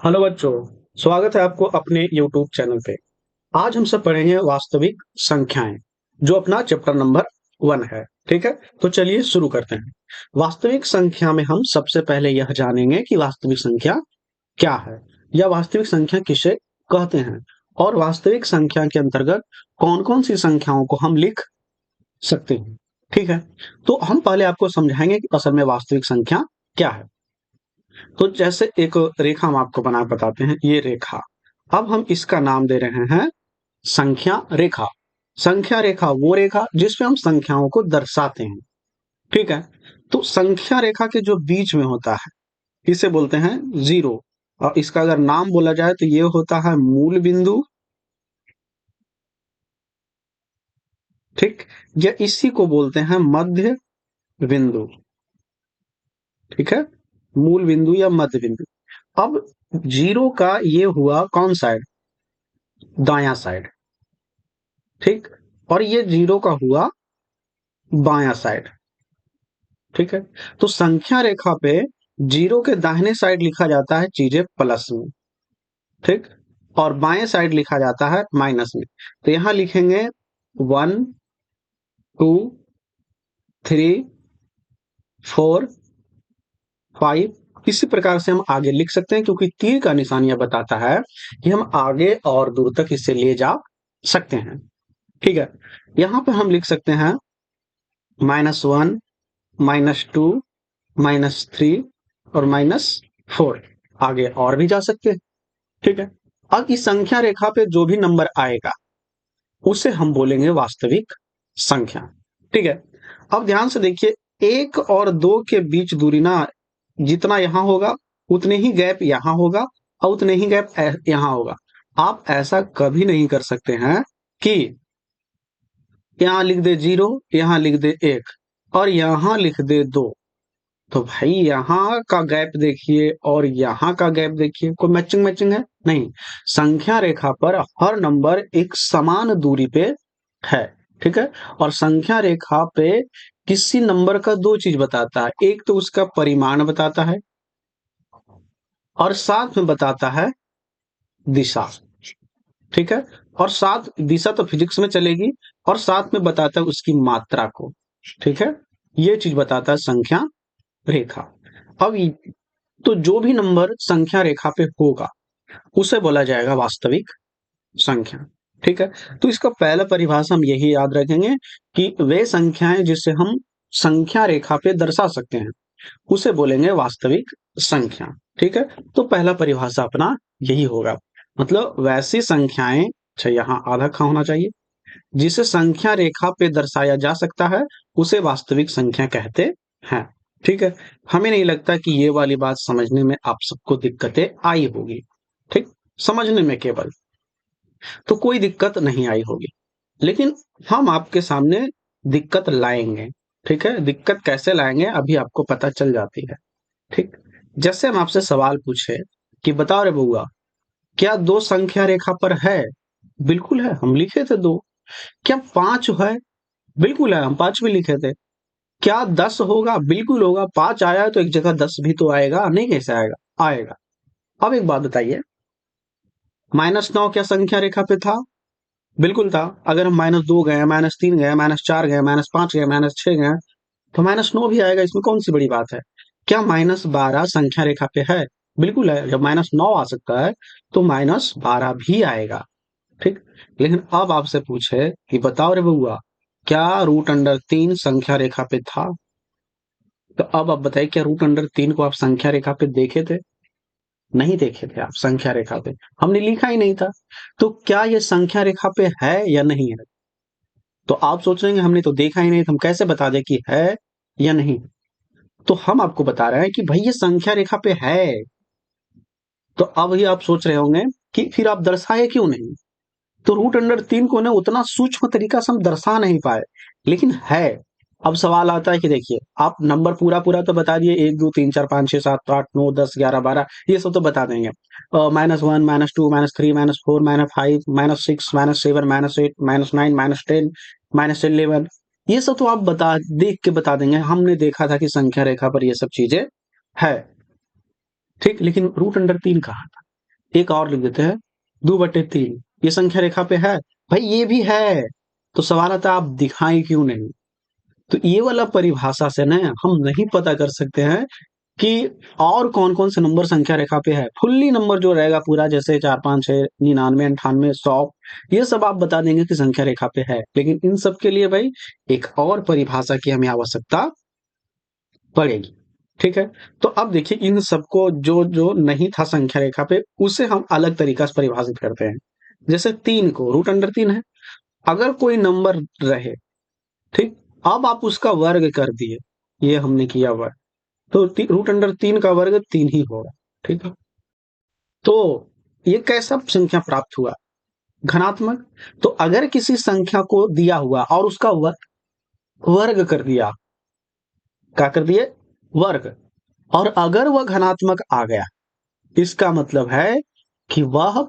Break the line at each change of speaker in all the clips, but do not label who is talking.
Hello बच्चों, स्वागत है आपको अपने YouTube चैनल पे। आज हम सब पढ़ेंगे वास्तविक संख्याएं, जो अपना चैप्टर नंबर 1 है। ठीक है, तो चलिए शुरू करते हैं। वास्तविक संख्या में हम सबसे पहले यह जानेंगे कि वास्तविक संख्या क्या है, या वास्तविक संख्या किसे कहते हैं, और वास्तविक संख्या के अंतर्गत कौन कौन सी संख्याओं को हम लिख सकते हैं। ठीक है, तो हम पहले आपको समझाएंगे कि असल में वास्तविक संख्या क्या है। तो जैसे एक रेखा हम आपको बना के बताते हैं, ये रेखा। अब हम इसका नाम दे रहे हैं संख्या रेखा। संख्या रेखा वो रेखा जिसपे हम संख्याओं को दर्शाते हैं। ठीक है, तो संख्या रेखा के जो बीच में होता है इसे बोलते हैं जीरो, और इसका अगर नाम बोला जाए तो ये होता है मूल बिंदु। ठीक, या इसी को बोलते हैं मध्य बिंदु। ठीक है, मूल बिंदु या मध्य बिंदु। अब जीरो का ये हुआ कौन साइड? दायां साइड। ठीक, और ये जीरो का हुआ बायां साइड। ठीक है, तो संख्या रेखा पे जीरो के दाहिने साइड लिखा जाता है चीजें प्लस में। ठीक, और बाएं साइड लिखा जाता है माइनस में। तो यहां लिखेंगे 1 2 3 4 5। इसी प्रकार से हम आगे लिख सकते हैं, क्योंकि तीर का निशान यह बताता है कि हम आगे और दूर तक इसे ले जा सकते हैं। ठीक है, यहां पर हम लिख सकते हैं -1 -2 -3 और -4। आगे और भी जा सकते हैं। ठीक है, अब इस संख्या रेखा पे जो भी नंबर आएगा उसे हम बोलेंगे वास्तविक संख्या। ठीक है, अब ध्यान से देखिए, 1 और 2 के बीच दूरी ना, जितना यहां होगा उतने ही गैप यहां होगा, और उतने ही गैप यहां होगा। आप ऐसा कभी नहीं कर सकते हैं कि यहां लिख दे 0, यहां लिख दे 1 और यहां लिख दे 2। तो भाई यहाँ का गैप देखिए और यहाँ का गैप देखिए, कोई मैचिंग मैचिंग है? नहीं। संख्या रेखा पर हर नंबर एक समान दूरी पे है। ठीक है, और संख्या रेखा पे किसी नंबर का दो चीज बताता है, एक तो उसका परिमाण बताता है और साथ में बताता है दिशा। ठीक है, और साथ दिशा तो फिजिक्स में चलेगी, और साथ में बताता है उसकी मात्रा को। ठीक है, ये चीज बताता है संख्या रेखा। अब तो जो भी नंबर संख्या रेखा पे होगा उसे बोला जाएगा वास्तविक संख्या। ठीक है, तो इसका पहला परिभाषा हम यही याद रखेंगे कि वे संख्याएं जिसे हम संख्या रेखा पे दर्शा सकते हैं उसे बोलेंगे वास्तविक संख्या। ठीक है, तो पहला परिभाषा अपना यही होगा। मतलब वैसी संख्याएं, अच्छा यहाँ आधा खा होना चाहिए, जिसे संख्या रेखा पे दर्शाया जा सकता है उसे वास्तविक संख्या कहते हैं। ठीक है, हमें नहीं लगता कि ये वाली बात समझने में आप सबको दिक्कतें आई होगी। ठीक, समझने में केवल तो कोई दिक्कत नहीं आई होगी, लेकिन हम आपके सामने दिक्कत लाएंगे। ठीक है, दिक्कत कैसे लाएंगे अभी आपको पता चल जाती है। ठीक, जैसे हम आपसे सवाल पूछे कि बताओ रे बउआ, क्या दो संख्या रेखा पर है? बिल्कुल है, हम लिखे थे दो। क्या 5 है? बिल्कुल है, हम 5 भी लिखे थे। क्या 10 होगा? बिल्कुल होगा, 5 आया है तो एक जगह 10 भी तो आएगा, नहीं कैसे आएगा? आएगा। अब एक बात बताइए, -9 क्या संख्या रेखा पे था? बिल्कुल था। अगर हम -2 गए, -3 गए, -4 गए, -5 गए, -6 गए, तो -9 भी आएगा, इसमें कौन सी बड़ी बात है? क्या -12 संख्या रेखा पे है? बिल्कुल है, जब -9 आ सकता है तो -12 भी आएगा। ठीक, लेकिन अब आपसे पूछे कि बताओ रे बउआ, क्या √3 संख्या रेखा पे था? तो अब आप बताइए, क्या √3 को आप संख्या रेखा पे देखे थे? नहीं देखे थे आप संख्या रेखा पे, हमने लिखा ही नहीं था। तो क्या ये संख्या रेखा पे है या नहीं है? तो आप सोच रहे हैं हमने तो देखा ही नहीं, तो हम कैसे बता दें कि है या नहीं? तो हम आपको बता रहे हैं कि भाई ये संख्या रेखा पे है। तो अब ही आप सोच रहे होंगे कि फिर आप दर्शाए क्यों नहीं? तो √3 को ना उतना सूक्ष्म तरीका से हम दर्शा नहीं पाए, लेकिन है। अब सवाल आता है कि देखिए, आप नंबर पूरा पूरा तो बता दिए, 1 2 3 4 5 6 7 8 9 10 11 12, ये सब तो बता देंगे। -1 -2 -3 -4 -5 -6 -7 -8 -9 -10 -11, ये सब तो आप बता देख के बता देंगे, हमने देखा था कि संख्या रेखा पर ये सब चीजें है। ठीक, लेकिन √3 कहाँ था? एक और लिख देते हैं, 2/3 ये संख्या रेखा पे है। भाई ये भी है, तो सवाल आता है आप दिखाएं क्यों नहीं। तो ये वाला परिभाषा से ना हम नहीं पता कर सकते हैं कि और कौन कौन से नंबर संख्या रेखा पे है। फुल्ली नंबर जो रहेगा पूरा, जैसे 4 5 6 99 98 100, ये सब आप बता देंगे कि संख्या रेखा पे है। लेकिन इन सब के लिए भाई एक और परिभाषा की हमें आवश्यकता पड़ेगी। ठीक है, तो अब देखिए इन सबको जो जो नहीं था संख्या रेखा पे, उसे हम अलग तरीका से परिभाषित करते हैं। जैसे 3 को √3 है, अगर कोई नंबर रहे, ठीक, अब आप उसका वर्ग कर दिए, ये हमने किया वर्ग, तो √3 का वर्ग 3 ही होगा। ठीक है, तो ये कैसा संख्या प्राप्त हुआ? घनात्मक। तो अगर किसी संख्या को दिया हुआ और उसका वर्ग कर दिया, क्या कर दिए? वर्ग। और अगर वह घनात्मक आ गया, इसका मतलब है कि वह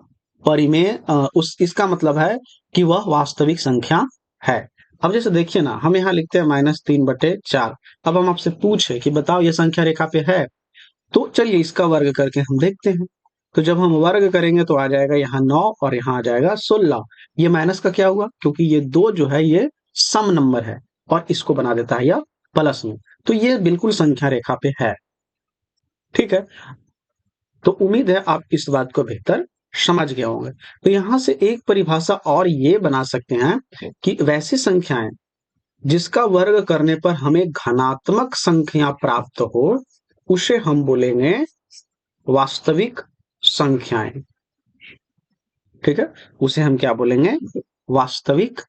परिमेय उस इसका मतलब है कि वह वास्तविक संख्या है। अब जैसे देखिए ना, हम यहाँ लिखते हैं -3/4। अब हम आपसे पूछे कि बताओ ये संख्या रेखा पे है, तो चलिए इसका वर्ग करके हम देखते हैं। तो जब हम वर्ग करेंगे तो आ जाएगा यहाँ 9 और यहाँ आ जाएगा 16। ये माइनस का क्या हुआ? क्योंकि ये दो जो है ये सम नंबर है और इसको बना देता है यह प्लस में। तो ये बिल्कुल संख्या रेखा पे है। ठीक है, तो उम्मीद है आप इस बात को बेहतर समझ गए होंगे। तो यहां से एक परिभाषा और ये बना सकते हैं कि वैसी संख्याएं जिसका वर्ग करने पर हमें धनात्मक संख्या प्राप्त हो, उसे हम बोलेंगे वास्तविक संख्याएं। ठीक है, उसे हम क्या बोलेंगे? वास्तविक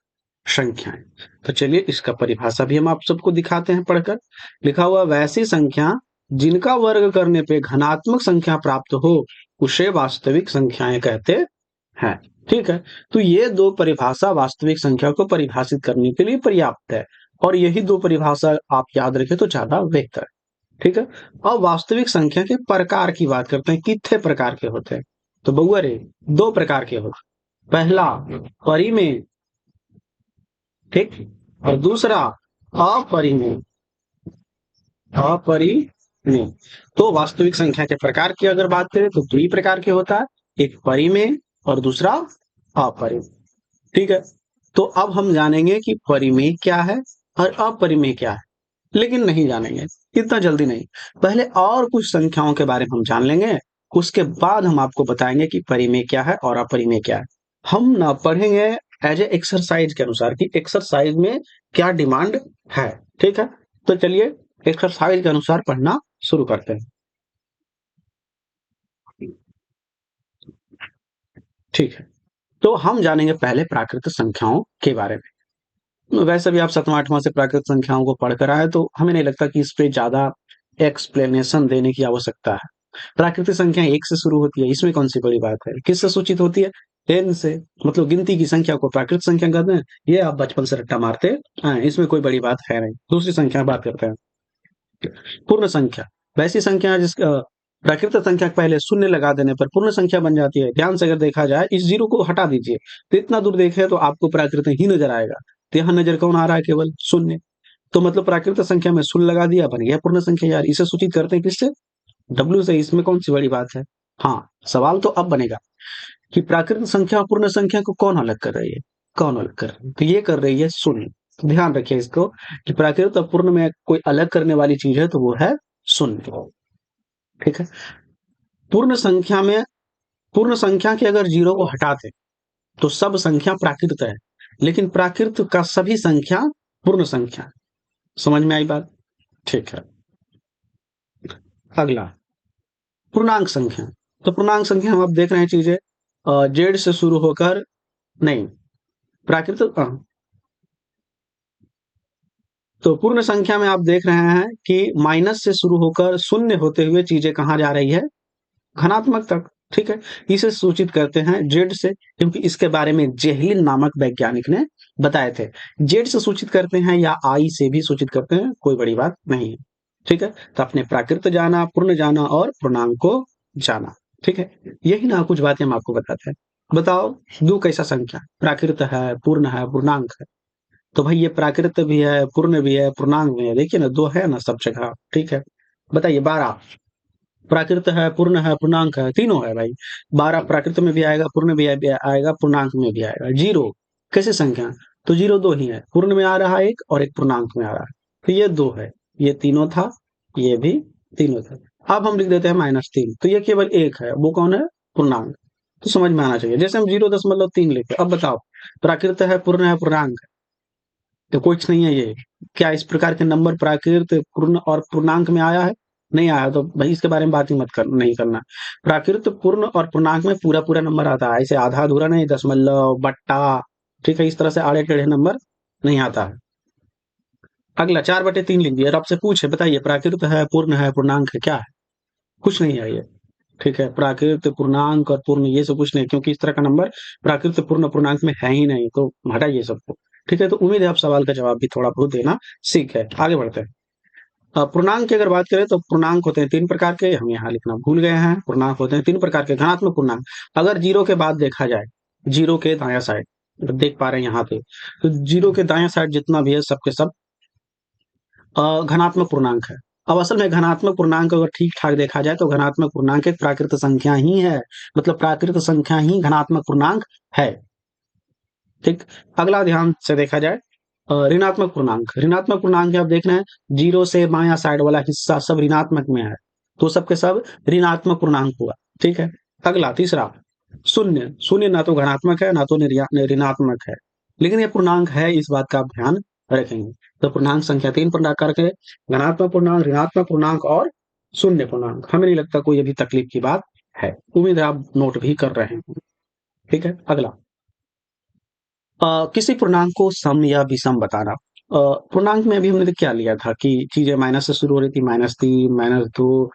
संख्याएं। तो चलिए इसका परिभाषा भी हम आप सबको दिखाते हैं पढ़कर। लिखा हुआ वैसी संख्या जिनका वर्ग करने पे धनात्मक संख्या प्राप्त हो, उसे वास्तविक संख्याएं कहते हैं। ठीक है, तो ये दो परिभाषा वास्तविक संख्या को परिभाषित करने के लिए पर्याप्त है, और यही दो परिभाषा आप याद रखें तो ज्यादा बेहतर। ठीक है, अब वास्तविक संख्या के प्रकार की बात करते हैं, कितने प्रकार के होते हैं। तो बउआ रे, दो प्रकार के होते हैं। पहला परिमेय, ठीक, और दूसरा अपरिमेय। अपरिमेय। तो वास्तविक संख्या के प्रकार की अगर बात करें तो दो ही प्रकार के होता है, एक परिमेय और दूसरा अपरिमेय। ठीक है, तो अब हम जानेंगे कि परिमेय क्या है और अपरिमेय क्या है, लेकिन नहीं जानेंगे इतना जल्दी नहीं। पहले और कुछ संख्याओं के बारे में हम जान लेंगे, उसके बाद हम आपको बताएंगे कि परिमेय क्या है और अपरिमेय क्या है। हम ना पढ़ेंगे एज ए एक्सरसाइज के अनुसार कि एक्सरसाइज में क्या डिमांड है। ठीक है, तो चलिए एक्सरसाइज के अनुसार पढ़ना शुरू करते हैं। ठीक है, तो हम जानेंगे पहले प्राकृतिक संख्याओं के बारे में। वैसे भी आप 7वां 8वां से प्राकृतिक संख्याओं को पढ़कर आए, तो हमें नहीं लगता कि इस पे ज्यादा एक्सप्लेनेशन देने की आवश्यकता है। प्राकृतिक संख्या 1 से शुरू होती है, इसमें कौन सी बड़ी बात है? किससे सूचित होती है? 10 से, मतलब गिनती की संख्या को प्राकृतिक संख्या कहते हैं। ये आप बचपन से रट्टा मारते हैं, इसमें कोई बड़ी बात है नहीं। दूसरी संख्या बात करते हैं, पूर्ण संख्या। वैसी संख्या जिस प्राकृतिक संख्या के पहले शून्य लगा देने पर पूर्ण संख्या बन जाती है। ध्यान से अगर देखा जाए, इस जीरो को हटा दीजिए तो इतना दूर देखे तो आपको प्राकृतिक ही नजर आएगा। तो यहाँ नजर कौन आ रहा है? केवल शून्य। तो मतलब प्राकृतिक संख्या में शून्य लगा दिया, बन गया पूर्ण संख्या। यार इसे सूचित करते हैं किससे? डब्ल्यू से। इसमें कौन सी बड़ी बात है? हाँ, सवाल तो अब बनेगा कि प्राकृतिक संख्या और पूर्ण संख्या को कौन अलग कर रही है? कौन अलग कर रही है? तो ये कर रही है शून्य। तो ध्यान रखिए इसको कि प्राकृतिक और पूर्ण में कोई अलग करने वाली चीज है तो वो है शून्य। ठीक है, पूर्ण संख्या में, पूर्ण संख्या के अगर जीरो को हटा दें तो सब संख्या प्राकृत है, लेकिन प्राकृत का सभी संख्या पूर्ण संख्या। समझ में आई बात? ठीक है, अगला पूर्णांक संख्या। तो पूर्णांक संख्या हम अब देख रहे हैं चीजें जेड से शुरू होकर, नहीं, प्राकृतिक तो पूर्ण संख्या में आप देख रहे हैं कि माइनस से शुरू होकर शून्य होते हुए चीजें कहाँ जा रही है? धनात्मक तक। ठीक है, इसे सूचित करते हैं जेड से, क्योंकि इसके बारे में जेहलिन नामक वैज्ञानिक ने बताए थे। जेड से सूचित करते हैं या आई से भी सूचित करते हैं, कोई बड़ी बात नहीं है। ठीक है, तो अपने प्राकृत जाना, पूर्ण जाना और पूर्णांक को जाना। ठीक है, यही ना कुछ बातें हम आपको बताते हैं। बताओ दो कैसा संख्या? प्राकृत है, पूर्ण है, पूर्णांक है। तो भाई ये प्राकृत भी है, पूर्ण भी है, पूर्णांक भी है। देखिए ना, दो है ना सब जगह। ठीक है, बताइए 12। प्राकृत है, पूर्ण है, पूर्णांक है, तीनों है भाई। 12 प्राकृत में भी आएगा, पूर्ण भी आएगा, पूर्णांक में भी आएगा। जीरो कैसे संख्या? तो जीरो दो ही है, पूर्ण में आ रहा है एक और एक पूर्णांक में आ रहा है, तो ये दो है, ये तीनों था, ये भी तीनों था। अब हम लिख देते हैं -3, तो ये केवल एक है, वो कौन है? पूर्णांक। तो समझ में आना चाहिए। जैसे हम 0.3 लिखे, अब बताओ प्राकृत है, पूर्ण है, पूर्णांक है, तो कुछ नहीं है ये। क्या इस प्रकार के नंबर प्राकृत, पूर्ण और पूर्णांक में आया है? नहीं आया, तो भाई इसके बारे में बात ही मत कर, नहीं करना। प्राकृत, पूर्ण और पूर्णांक में पूरा पूरा नंबर आता है, ऐसे आधा अधूरा नहीं, दशमलव, बट्टा, ठीक है, इस तरह से आड़े टेढ़े नंबर नहीं आता है। अगला 4/3 लिख दिया, अब आपसे पूछे बताइए प्राकृत है, पूर्ण है, पूर्णांक है, क्या है? कुछ नहीं है ये। ठीक है, प्राकृत, पूर्णांक और पूर्ण ये सब कुछ नहीं, क्योंकि इस तरह का नंबर प्राकृत, पूर्ण, पूर्णांक में है ही नहीं, तो हटाइए सबको। ठीक है, तो उम्मीद है आप सवाल का जवाब भी थोड़ा बहुत देना सीख है। आगे बढ़ते हैं। पूर्णांक की अगर बात करें तो पूर्णांक होते हैं 3 प्रकार के, हम यहाँ लिखना भूल गए हैं। पूर्णांक होते हैं 3 प्रकार के। धनात्मक पूर्णांक, अगर जीरो के बाद देखा जाए, जीरो के दायां साइड, देख पा रहे हैं यहाँ पे, तो जीरो के दायां साइड जितना भी है सबके सब घनात्मक पूर्णांक है। अब असल में घनात्मक पूर्णांक अगर ठीक-ठाक देखा जाए तो घनात्मक पूर्णांक एक प्राकृत संख्या ही है, मतलब प्राकृत संख्या ही घनात्मक पूर्णांक है। ठीक। अगला ध्यान से देखा जाए, ऋणात्मक पूर्णांक। ऋणात्मक पूर्णांक आप देख रहे हैं, जीरो से बायां साइड वाला हिस्सा सब ऋणात्मक में है, तो सबके सब ऋणात्मक पूर्णांक हुआ। ठीक है। अगला तीसरा, शून्य। शून्य ना तो धनात्मक है ना तो ऋणात्मक है, लेकिन ये पूर्णांक है, इस बात का आप ध्यान रखेंगे। तो पूर्णांक संख्या 3 प्रकार के, धनात्मक पूर्णांक, ऋणात्मक पूर्णांक और शून्य पूर्णांक। हमें नहीं लगता कोई अभी तकलीफ की बात है, उम्मीद है आप नोट भी कर रहे हैं। ठीक है। अगला, किसी पूर्णांक को सम या विषम बताना। पूर्णांक में अभी हमने क्या लिया था कि चीजें माइनस से शुरू हो रही थी, -3, -2,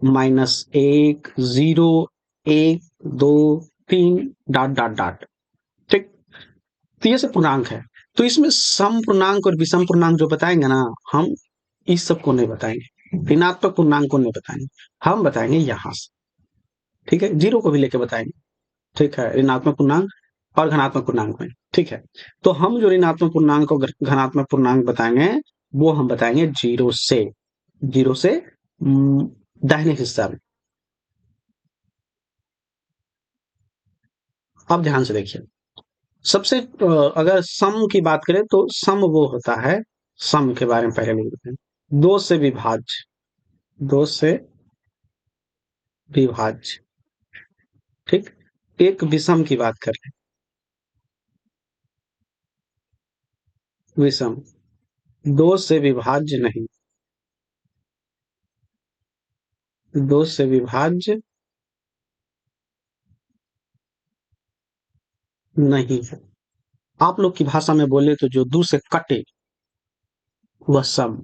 -1, 0, 1, 2, 3, डॉट डॉट डॉट। ठीक। तो ये सब पूर्णांक है। तो इसमें सम पूर्णांक और विषम पूर्णांक जो बताएंगे ना, हम इस सब को नहीं बताएंगे, ऋणात्मक पूर्णांक को नहीं बताएंगे, हम बताएंगे यहां से। ठीक है, जीरो को भी लेके बताएंगे। ठीक है, ऋणात्मक पूर्णांक और धनात्मक पूर्णांक में। ठीक है, तो हम जो ऋणात्मक पूर्णांक और धनात्मक पूर्णांक बताएंगे, वो हम बताएंगे जीरो से, जीरो से दाहिने हिस्सा में। अब ध्यान से देखिए, सबसे अगर सम की बात करें तो सम वो होता है, सम के बारे में पहले लिख देते हैं, दो से विभाज्य, दो से विभाज्य। ठीक। एक विषम की बात कर ले, विषम, दो से विभाज्य नहीं, दो से विभाज्य नहीं है। आप लोग की भाषा में बोले तो जो दो से कटे वह सम,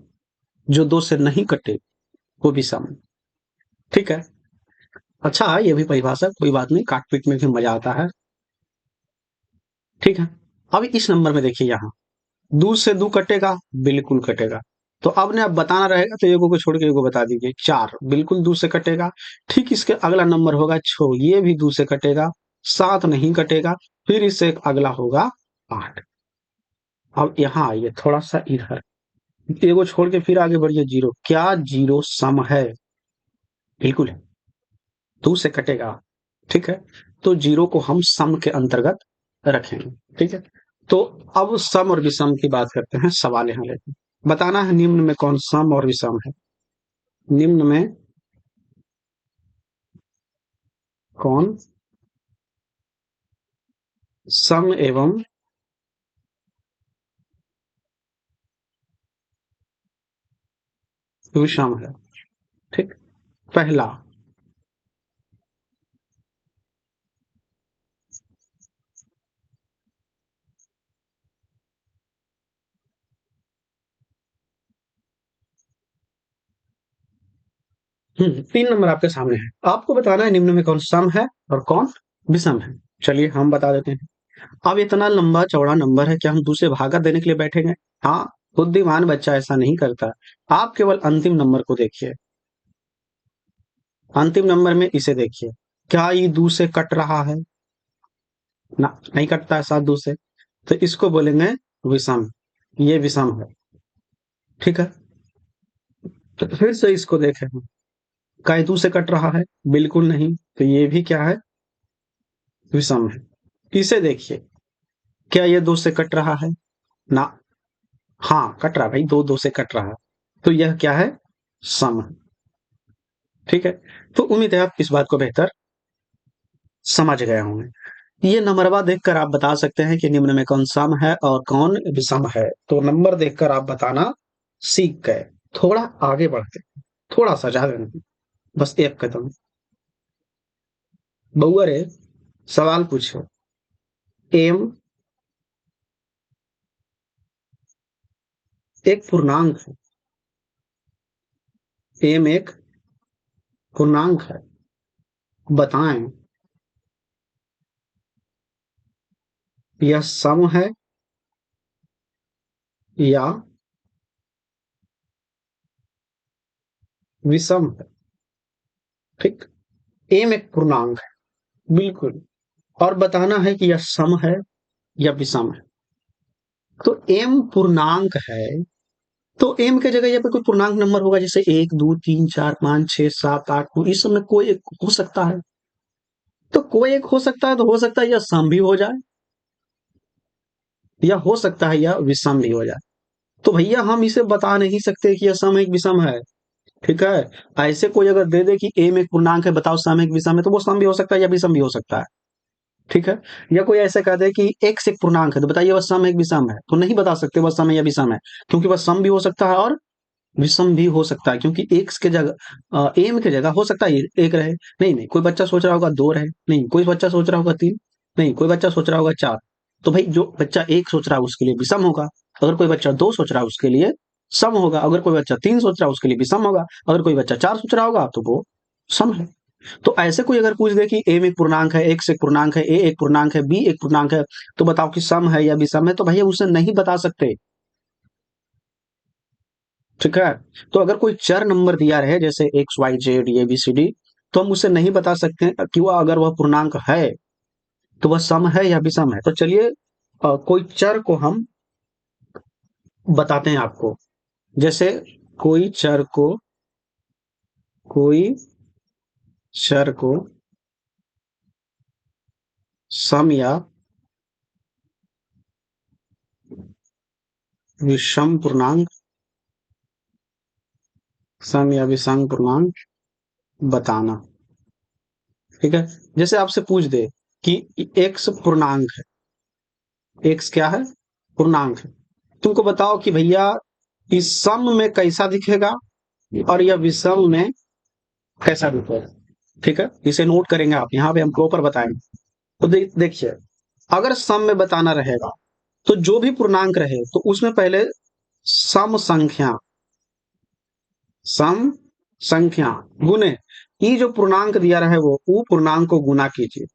जो दो से नहीं कटे वो भी सम। ठीक है। अच्छा, ये भी परिभाषा, कोई बात नहीं, काट पीट में भी मजा आता है। ठीक है। अब इस नंबर में देखिए, यहाँ दो से दो कटेगा, बिल्कुल कटेगा। तो अब ने अब बताना रहेगा, तो एगो को छोड़ के एगो बता दीजिए। चार बिल्कुल दो से कटेगा। ठीक, इसके अगला नंबर होगा छो, ये भी दो से कटेगा। सात नहीं कटेगा। फिर इससे एक अगला होगा 8। अब यहाँ आइए थोड़ा सा इधर, एगो छोड़ के फिर आगे बढ़िए, जीरो। क्या जीरो सम है? बिल्कुल है, दो से कटेगा। ठीक है, तो जीरो को हम सम के अंतर्गत रखेंगे। ठीक है, तो अब सम और विषम की बात करते हैं, सवाल यहाँ लेते हैं। बताना है निम्न में कौन सम और विषम है। निम्न में कौन सम एवं विषम है। ठीक। पहला, तीन नंबर आपके सामने है, आपको बताना है निम्न में कौन सम है और कौन विषम है। चलिए हम बता देते हैं। अब इतना लंबा चौड़ा नंबर है, क्या हम दूसरे भागा देने के लिए बैठेंगे? हाँ, बुद्धिमान बच्चा ऐसा नहीं करता। आप केवल अंतिम नंबर को देखिए, अंतिम नंबर में इसे देखिए, क्या ये दो से कट रहा है? ना, नहीं कटता है साथ दो से, तो इसको बोलेंगे विषम, ये विषम है। ठीक है, तो फिर से इसको देखें, काय 2 से कट रहा है? बिल्कुल नहीं। तो ये भी क्या है? विषम है। इसे देखिए, क्या ये 2 से कट रहा है? ना। हाँ, कट रहा है भाई, 2 से कट रहा है। तो यह क्या है? सम है। ठीक है? तो उम्मीद है आप इस बात को बेहतर समझ गए होंगे। ये नंबरवा देखकर आप बता सकते हैं कि निम्न में कौन सम है और कौन विषम है। तो नंबर देखकर आप बताना सीख गए। थोड़ा आगे बढ़ते हैं, थोड़ा सा, ज्यादा नहीं, बस एक कदम। बउआ रे, सवाल पूछो। एम एक पूर्णांक है। एम एक पूर्णांक है। बताएं, यह सम है या विषम है? ठीक। एम एक पूर्णांक है, बिल्कुल। और बताना है कि यह सम है या विषम है। तो एम पूर्णांक है, तो एम के जगह यहाँ पे कोई पूर्णांक नंबर होगा, जैसे 1 2 3 4 5 6 7 8 9, इस सब में कोई एक हो सकता है। तो कोई एक हो सकता है, तो हो सकता है यह सम भी हो जाए, या हो सकता है यह विषम भी हो जाए। तो भैया हम इसे बता नहीं सकते कि यह सम एक विषम है। ठीक है? ऐसे कोई अगर दे दे कि एम एक पूर्णांक है, बताओ सम एक विषम है, तो वो सम भी हो सकता है या विषम भी हो सकता है। ठीक है? या कोई ऐसे कह दे कि एक्स एक पूर्णांक है, तो बताइए वह सम एक विषम है, तो नहीं बता सकते वह सम है या विषम है, क्योंकि वह सम भी हो सकता है और विषम भी हो सकता है, क्योंकि एक्स के जगह एम के जगह हो सकता है एक रहे, नहीं नहीं, कोई बच्चा सोच रहा होगा 2 रहे, नहीं कोई बच्चा सोच रहा होगा 3, नहीं कोई बच्चा सोच रहा होगा 4। तो भाई जो बच्चा 1 सोच रहा है उसके लिए विषम होगा, अगर कोई बच्चा 2 सोच रहा है उसके लिए सम होगा, अगर कोई बच्चा 3 सोच रहा है उसके लिए विषम होगा, अगर कोई बच्चा 4 सोच रहा होगा तो वो सम है। तो ऐसे कोई अगर पूछ दे कि एम एक पूर्णांक है, एक्स एक पूर्णांक है, ए एक पूर्णांक है, बी एक पूर्णांक है, तो बताओ कि सम है या विषम है, तो भैया उसे नहीं बता सकते। ठीक है? तो अगर कोई चर नंबर दिया रहे, जैसे X Y Z A B C D, तो हम उसे नहीं बता सकते कि वह अगर वह पूर्णांक है तो वह सम है या विषम है। तो चलिए कोई चर को हम बताते हैं आपको। जैसे कोई चर को कोई चर को सम या विषम पूर्णांक, सम या विषम पूर्णांक बताना। ठीक है? जैसे आपसे पूछ दे कि एक्स पूर्णांक है, एक्स क्या है? पूर्णांक है। तुमको बताओ कि भैया इस सम में कैसा दिखेगा और यह विषम में कैसा दिखेगा। ठीक है? इसे नोट करेंगे आप, यहाँ पे हम प्रॉपर बताएंगे। तो देखिए, अगर सम में बताना रहेगा तो जो भी पूर्णांक रहे तो उसमें पहले सम संख्या, सम संख्या गुने ये जो पूर्णांक दिया रहे वो पूर्णांक को गुना कीजिए।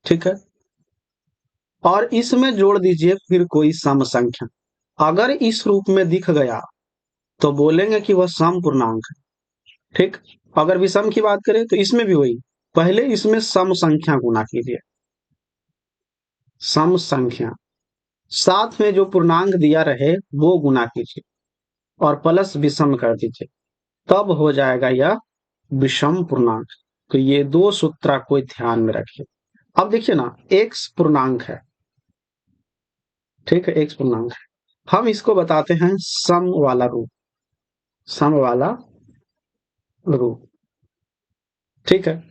ठीक है? और इसमें जोड़ दीजिए फिर कोई सम संख्या। अगर इस रूप में दिख गया तो बोलेंगे कि वह सम पूर्णांक है। ठीक? अगर विषम की बात करें तो इसमें भी वही, पहले इसमें सम संख्या गुना कीजिए, सम संख्या, साथ में जो पूर्णांक दिया रहे वो गुना कीजिए और प्लस विषम कर दीजिए, तब हो जाएगा यह विषम पूर्णांक। तो ये 2 सूत्र को ध्यान में रखिए। अब देखिए ना, एक्स पूर्णांक है। ठीक है? एक्स पूर्णांक है, हम इसको बताते हैं सम वाला रूप, सम वाला रूप। ठीक है?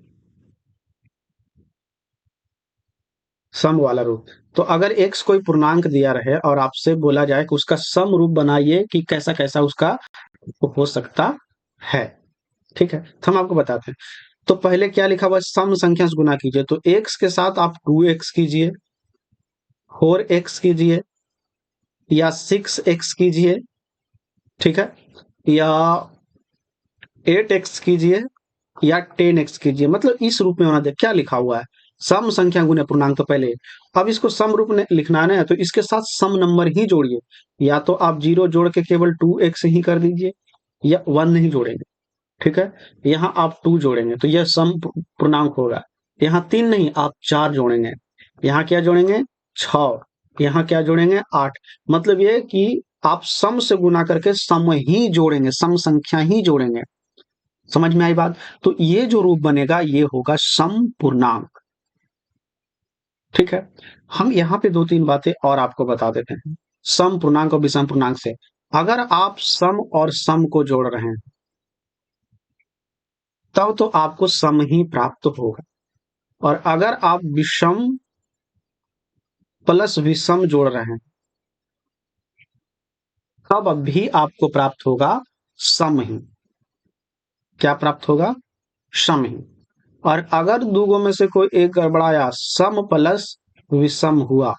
सम वाला रूप। तो अगर एक्स कोई पूर्णांक दिया रहे और आपसे बोला जाए कि उसका सम रूप बनाइए कि कैसा कैसा उसका हो सकता है। ठीक है? तो हम आपको बताते हैं। तो पहले क्या लिखा हुआ है? सम संख्या से गुना कीजिए। तो एक्स के साथ आप 2x कीजिए, 4x कीजिए, या 6x कीजिए। ठीक है? या 8x कीजिए, या 10x कीजिए। मतलब इस रूप में होना चाहिए। क्या लिखा हुआ है? सम संख्या गुने पूर्णांक। तो पहले अब इसको सम रूप में लिखना है ना, तो इसके साथ सम नंबर ही जोड़िए। या तो आप 0 जोड़ के केवल 2x ही कर दीजिए, या 1 नहीं जोड़ेंगे। ठीक है? यहाँ आप 2 जोड़ेंगे तो यह सम पूर्णांक होगा। यहाँ 3 नहीं, आप 4 जोड़ेंगे। यहाँ क्या जोड़ेंगे? 6। यहाँ क्या जोड़ेंगे? 8। मतलब ये कि आप सम से गुना करके सम ही जोड़ेंगे, सम संख्या ही जोड़ेंगे। समझ में आई बात? तो ये जो रूप बनेगा ये होगा समपूर्णांक। ठीक है, हम यहाँ पे दो तीन बातें और आपको बता देते हैं सम पूर्णांक और विषम पूर्णांक से। अगर आप सम और सम को जोड़ रहे हैं तब तो आपको सम ही प्राप्त होगा, और अगर आप विषम प्लस विषम जोड़ रहे हैं तब भी आपको प्राप्त होगा सम ही। क्या प्राप्त होगा? सम ही। और अगर दूगों में से कोई एक गड़बड़ाया, सम प्लस विषम हुआ,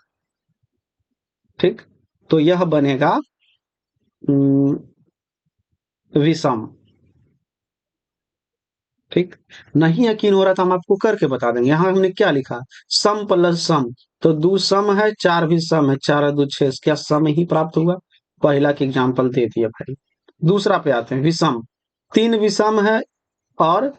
ठीक, तो यह बनेगा विषम। ठीक, नहीं यकीन हो रहा था हम आपको करके बता देंगे। यहां हमने क्या लिखा, सम प्लस सम, तो दो सम है, चार भी सम है, चार और दो छह, क्या सम ही प्राप्त हुआ? पहला के एग्जाम्पल दे दिया भाई। दूसरा पे आते हैं, विषम। तीन विषम है और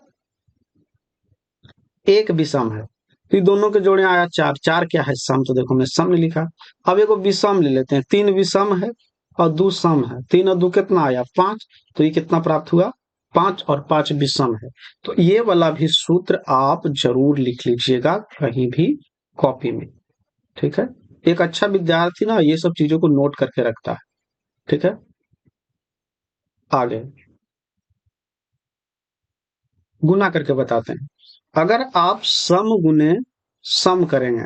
एक विषम है, फिर दोनों के जोड़े आया चार, चार क्या है? सम, तो देखो मैं सम ने लिखा। अब एक विषम ले लेते हैं, तीन विषम है और दो सम है, तीन और दो कितना आया? पांच, तो ये कितना प्राप्त हुआ? पांच, और पांच विषम है। तो ये वाला भी सूत्र आप जरूर लिख लीजिएगा कहीं भी कॉपी में। ठीक है, एक अच्छा विद्यार्थी ना ये सब चीजों को नोट करके रखता है। ठीक है, आगे गुना करके बताते हैं। अगर आप सम गुने सम करेंगे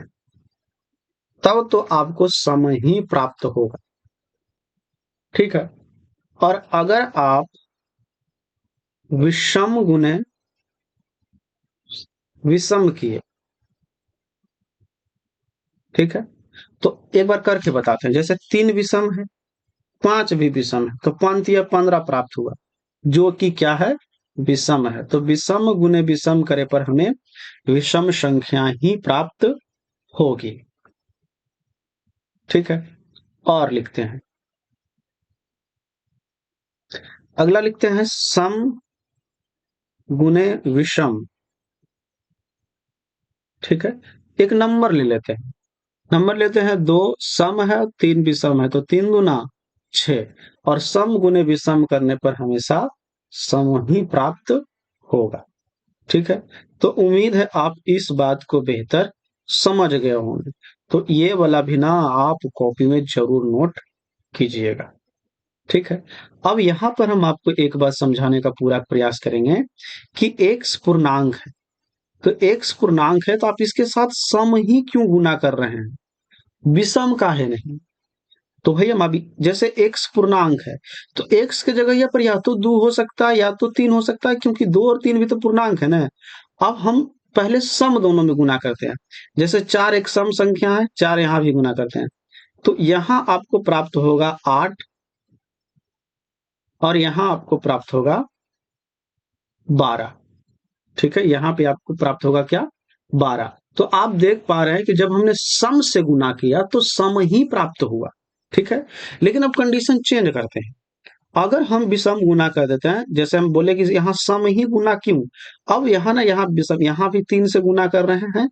तब तो आपको सम ही प्राप्त होगा। ठीक है, और अगर आप विषम गुने विषम किए, ठीक है, तो एक बार करके बताते हैं। जैसे तीन विषम है, पांच भी विषम है, तो पंत या 15 प्राप्त हुआ, जो कि क्या है? विषम है। तो विषम गुने विषम करे पर हमें विषम संख्या ही प्राप्त होगी। ठीक है, और लिखते हैं, अगला लिखते हैं सम गुने विषम। ठीक है, एक नंबर ले लेते हैं, नंबर लेते हैं दो, सम है तीन विषम है, तो तीन गुना छह, और सम गुने विषम करने पर हमेशा सम ही प्राप्त होगा। ठीक है, तो उम्मीद है आप इस बात को बेहतर समझ गए होंगे। तो ये वाला भी ना आप कॉपी में जरूर नोट कीजिएगा। ठीक है, अब यहां पर हम आपको एक बात समझाने का पूरा प्रयास करेंगे कि एक्स पूर्णांक है, तो एक्स पूर्णांक है तो आप इसके साथ सम ही क्यों गुना कर रहे हैं, विषम का है नहीं? तो भैया हम अभी जैसे एक्स पूर्णांक है तो एक्स की जगह या पर या तो दो हो सकता है या तो तीन हो सकता है, क्योंकि दो और तीन भी तो पूर्णांक है ना। अब हम पहले सम दोनों में गुना करते हैं। जैसे चार एक सम संख्या है, चार यहां भी गुना करते हैं, तो यहां आपको प्राप्त होगा आठ, और यहां आपको प्राप्त होगा 12। ठीक है, यहां पे आपको प्राप्त होगा क्या? 12। तो आप देख पा रहे हैं कि जब हमने सम से गुना किया तो सम ही प्राप्त हुआ। ठीक है, लेकिन अब कंडीशन चेंज करते हैं। अगर हम विषम गुना कर देते हैं, जैसे हम बोले कि यहाँ सम ही गुना क्यों, अब यहाँ ना यहाँ विषम, यहाँ भी तीन से गुना कर रहे हैं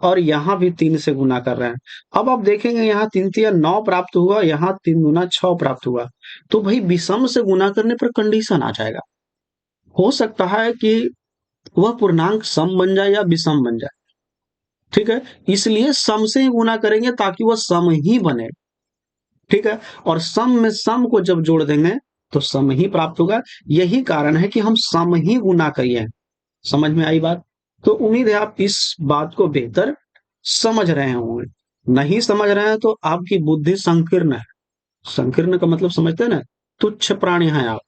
और यहाँ भी तीन से गुना कर रहे हैं। अब आप देखेंगे यहाँ तीन तिया 9 प्राप्त हुआ, यहाँ तीन गुना 6 प्राप्त हुआ। तो भाई विषम से गुना करने पर कंडीशन आ जाएगा, हो सकता है कि वह पूर्णांक सम बन जाए या विषम बन जाए। ठीक है, इसलिए सम से ही गुना करेंगे ताकि वह सम ही बने। ठीक है, और सम में सम को जब जोड़ देंगे तो सम ही प्राप्त होगा। यही कारण है कि हम सम ही गुना करिए। समझ में आई बात? तो उम्मीद है आप इस बात को बेहतर समझ रहे होंगे। नहीं समझ रहे हैं तो आपकी बुद्धि संकीर्ण है। संकीर्ण का मतलब समझते हैं ना, तुच्छ प्राणी हैं आप।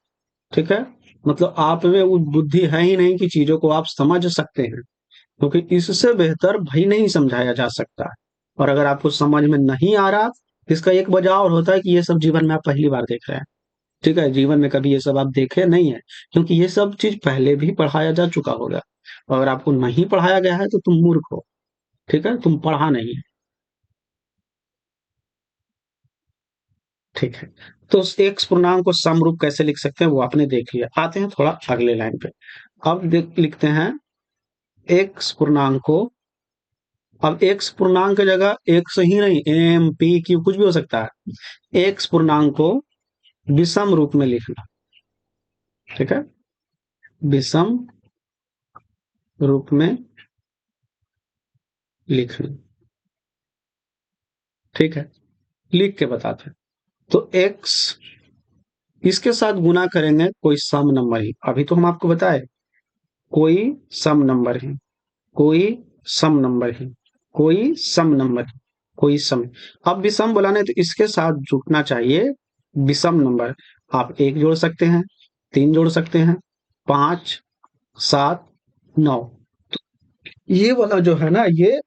ठीक है, मतलब आप में वो बुद्धि है ही नहीं कि चीजों को आप समझ सकते हैं, क्योंकि इससे बेहतर भाई नहीं समझाया जा सकता है। और अगर आपको समझ में नहीं आ रहा, इसका एक वजह और होता है कि ये सब जीवन में आप पहली बार देख रहे हैं। ठीक है, जीवन में कभी ये सब आप देखे नहीं है, क्योंकि ये सब चीज पहले भी पढ़ाया जा चुका होगा। और अगर आपको नहीं पढ़ाया गया है तो तुम मूर्ख हो। ठीक है, तुम पढ़ा नहीं है। ठीक है, तो उस एक्स पूर्णांक को समरूप कैसे लिख सकते हैं वो आपने देख लिया। आते हैं थोड़ा अगले लाइन पे। अब लिखते हैं एक्स पूर्णांक को, अब एक्स पूर्णांक की जगह एक्स ही नहीं, एम पी क्यू कुछ भी हो सकता है। एक्स पूर्णांक को विषम रूप में लिखना। ठीक है, विषम रूप में लिखना। ठीक है, लिख के बताते हैं। तो x इसके साथ गुना करेंगे कोई सम नंबर ही, अभी तो हम आपको बताए कोई सम नंबर है, कोई सम नंबर है, कोई सम नंबर है, कोई सम। अब विषम बुलाने तो इसके साथ जुटना चाहिए विषम नंबर। आप एक जोड़ सकते हैं, तीन जोड़ सकते हैं, 5, 7, 9। ये वाला जो है ना, ये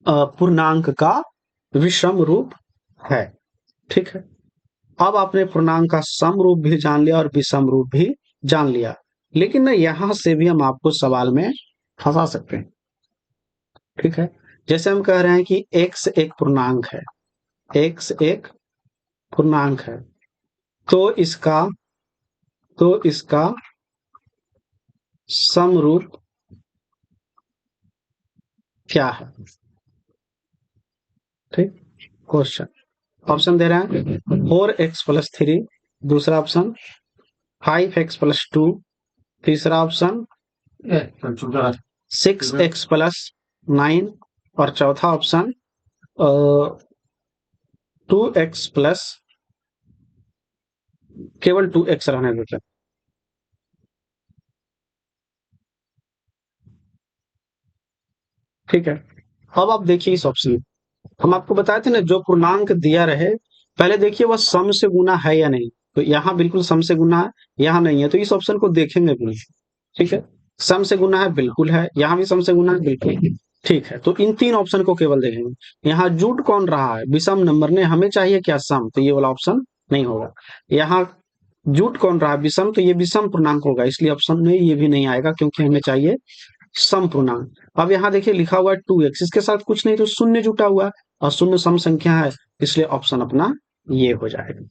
पूर्णांक का विषम रूप है। ठीक है, अब आपने पूर्णांक का सम रूप भी जान लिया और विषम रूप भी जान लिया, लेकिन ना यहां से भी हम आपको सवाल में फंसा सकते हैं। ठीक है, जैसे हम कह रहे हैं कि x एक पूर्णांक है, x एक पूर्णांक है, तो इसका तो इसका समरूप क्या है? ठीक, क्वेश्चन ऑप्शन दे रहे हैं 4x+3, दूसरा ऑप्शन 5x+2, तीसरा ऑप्शन 6x+9 और चौथा ऑप्शन 2x+, केवल 2x रहने देते हैं। ठीक है, अब आप देखिए इस ऑप्शन में, हम आपको बताए थे ना जो पूर्णांक दिया रहे, पहले देखिए वह सम से गुना है या नहीं। तो यहाँ बिल्कुल सम से गुना है, यहाँ नहीं है, तो इस ऑप्शन को देखेंगे भी नहीं। ठीक है, सम से गुना है बिल्कुल है, यहाँ भी सम से गुना है बिल्कुल। ठीक है, तो इन तीन ऑप्शन को केवल देखेंगे। यहाँ जुट कौन रहा है? विषम नंबर ने, हमें चाहिए क्या? सम, तो ये वाला ऑप्शन नहीं होगा। यहाँ जुट कौन रहा है? विषम, तो ये विषम पूर्णांक होगा, इसलिए ऑप्शन में ये भी नहीं आएगा, क्योंकि हमें चाहिए सम पूर्णांक। अब यहाँ देखिए लिखा हुआ है 2x, इसके साथ कुछ नहीं तो शून्य जुटा हुआ है, और शून्य सम संख्या है, इसलिए ऑप्शन अपना ये हो जाएगा।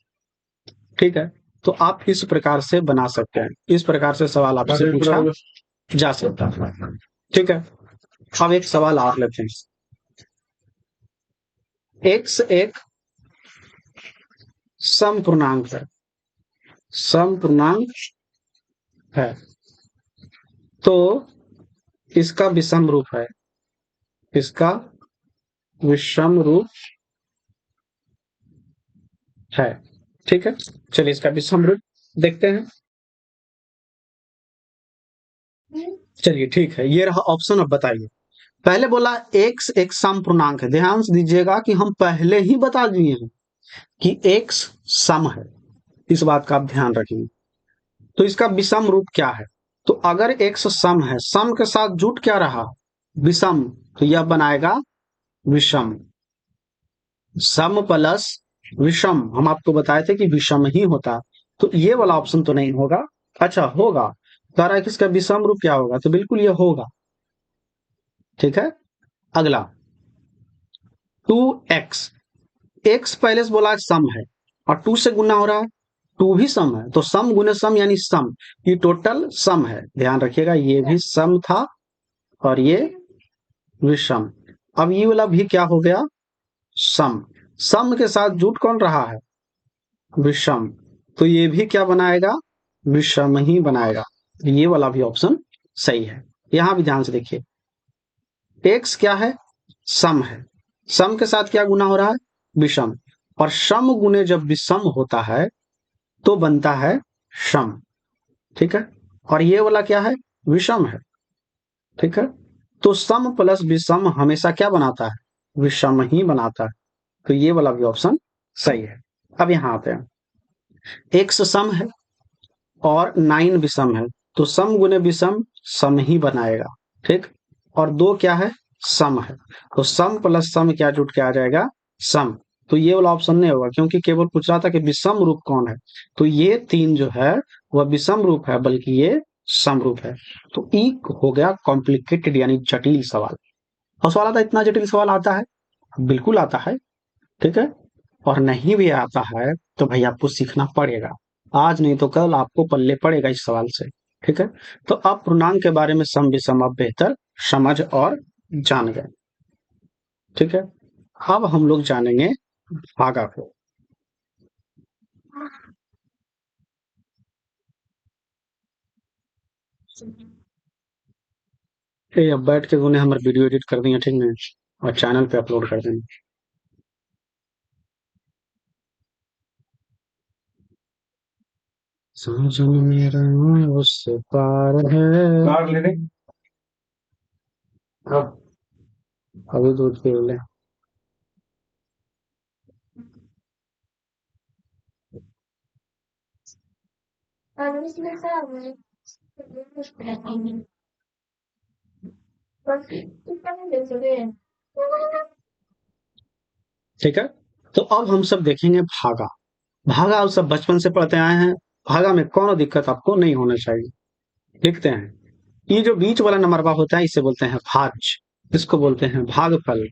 ठीक है, तो आप इस प्रकार से बना सकते हैं, इस प्रकार से सवाल आपसे पूछा जा सकता है। ठीक है, अब एक सवाल और लेते हैं। x एक सम पूर्णांक है, सम पूर्णांक है, तो इसका विषम रूप है, इसका विषम रूप है। ठीक है, चलिए इसका विषम रूप देखते हैं। चलिए ठीक है, ये रहा ऑप्शन। अब बताइए, पहले बोला x एक सम पूर्णांक है, ध्यान से दीजिएगा कि हम पहले ही बता दिए हैं कि x सम है, इस बात का आप ध्यान रखेंगे। तो इसका विषम रूप क्या है? तो अगर x सम है, सम के साथ जुट क्या रहा? विषम, तो यह बनाएगा विषम। सम प्लस विषम, हम आपको बताए थे कि विषम ही होता, तो ये वाला ऑप्शन तो नहीं होगा। अच्छा होगा, कह रहा है कि इसका विषम रूप क्या होगा, तो बिल्कुल ये होगा। ठीक है, अगला 2x, x पहले से बोला सम है और 2 से गुना हो रहा है, 2 भी सम है, तो सम गुने सम यानी सम, ये टोटल सम है। ध्यान रखिएगा, ये भी सम था और ये विषम। अब ये वाला भी क्या हो गया? सम। सम के साथ जुट कौन रहा है? विषम, तो ये भी क्या बनाएगा? विषम ही बनाएगा। ये वाला भी ऑप्शन सही है। यहां भी ध्यान से देखिए, x क्या है? सम है, सम के साथ क्या गुना हो रहा है? विषम, और सम गुने जब विषम होता है तो बनता है सम। ठीक है, और ये वाला क्या है? विषम है। ठीक है, तो सम प्लस विषम हमेशा क्या बनाता है? विषम ही बनाता है, तो ये वाला भी ऑप्शन सही है। अब यहां आते हैं, x सम है और 9 विषम है, तो सम गुने विषम सम ही बनाएगा। ठीक, और 2 क्या है? सम है, तो सम प्लस सम क्या जुट के आ जाएगा? सम। तो ये वाला ऑप्शन नहीं होगा, क्योंकि केवल पूछ रहा था कि विषम रूप कौन है, तो ये 3 जो है वह विषम रूप है, बल्कि ये सम रूप है। तो ई हो गया कॉम्प्लिकेटेड यानी जटिल सवाल। और सवाल आता है, इतना जटिल सवाल आता है? बिल्कुल आता है। ठीक है, और नहीं भी आता है तो भाई आपको सीखना पड़ेगा, आज नहीं तो कल आपको पल्ले पड़ेगा इस सवाल से। ठीक है, तो अब पूर्णांक के बारे में सम विषम आप बेहतर समझ और जान गए। ठीक है, अब हम लोग जानेंगे भागा को। ये अब बैठ के उन्हें हमारे वीडियो एडिट कर देंगे, ठीक नहीं, और चैनल पे अपलोड कर देंगे। साजन मेरा उससे पार है। कार ले ले। अब अभी दूध पी ले। ठीक है, तो अब हम सब देखेंगे भागा। भागा आप सब बचपन से पढ़ते आए हैं। भागा में कौन दिक्कत आपको नहीं होना चाहिए। लिखते हैं, ये जो बीच वाला नंबरवा होता है इसे बोलते हैं भाज्य, इसको बोलते हैं भागफल।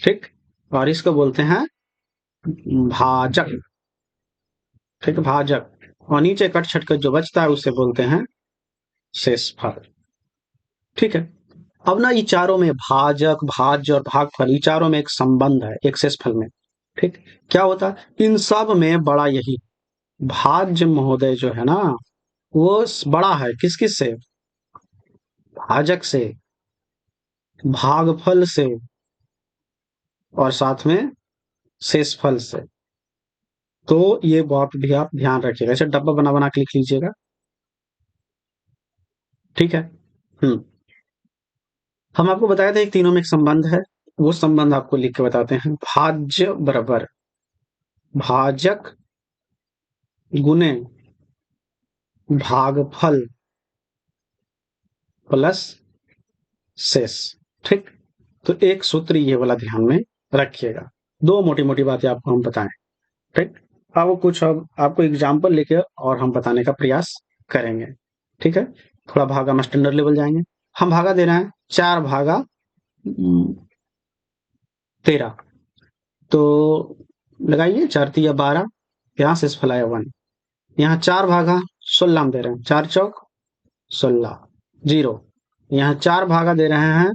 ठीक, और इसको बोलते हैं भाजक। ठीक, भाजक। और नीचे कट छट कर जो बचता है उसे बोलते हैं शेषफल। ठीक है, अब ना ये चारों में भाजक, भाज्य और भागफल, ये चारों में एक संबंध है एक शेषफल में। ठीक, क्या होता है इन सब में बड़ा यही भाज्य महोदय जो है ना, वो बड़ा है किस किस से, भाजक से, भागफल से, और साथ में शेषफल से। तो ये बात भी आप ध्यान रखिएगा, ऐसे डब्बा बना बना के लिख लीजिएगा। ठीक है। हम्म, हम आपको बताए थे तीनों में एक संबंध है, वो संबंध आपको लिख के बताते हैं। भाज्य बराबर भाजक गुने भागफल प्लस शेष। ठीक, तो एक सूत्र ये वाला ध्यान में रखिएगा। दो मोटी मोटी बातें आपको हम बताएं। ठीक, अब कुछ अब आपको एग्जाम्पल लेके और हम बताने का प्रयास करेंगे। ठीक है, थोड़ा भागा में स्टैंडर्ड लेवल जाएंगे। हम भागा दे रहे हैं 4/13। तो लगाइए 4×3 = 12, यहाँ से फलाया 1। यहाँ 4/16 में दे रहे हैं, 4×4 = 16, 0। यहाँ 4 दे रहे हैं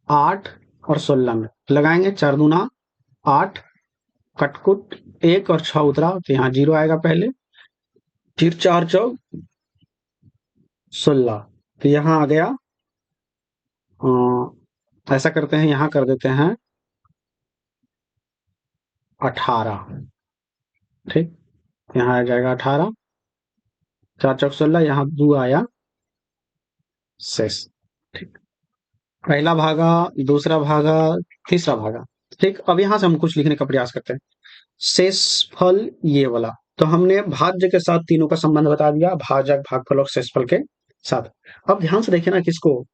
8 और 16 में, लगाएंगे 4×2 = 8, कटकुट 1 और 6 उतरा तो यहाँ 0 आएगा पहले, फिर 4×4 = 16, तो यहाँ आ गया। ऐसा करते हैं, यहाँ कर देते हैं 18। ठीक, यहाँ आ जाएगा 18, 4×4 = 16, यहाँ 2 आया शेष। ठीक, पहला भागा, दूसरा भागा, तीसरा भागा। ठीक, अब यहाँ से हम कुछ लिखने का प्रयास करते हैं। शेषफल ये वाला, तो हमने भाज्य के साथ तीनों का संबंध बता दिया, भाजक, भागफल और शेषफल के साथ। अब ध्यान से देखिए ना किसको,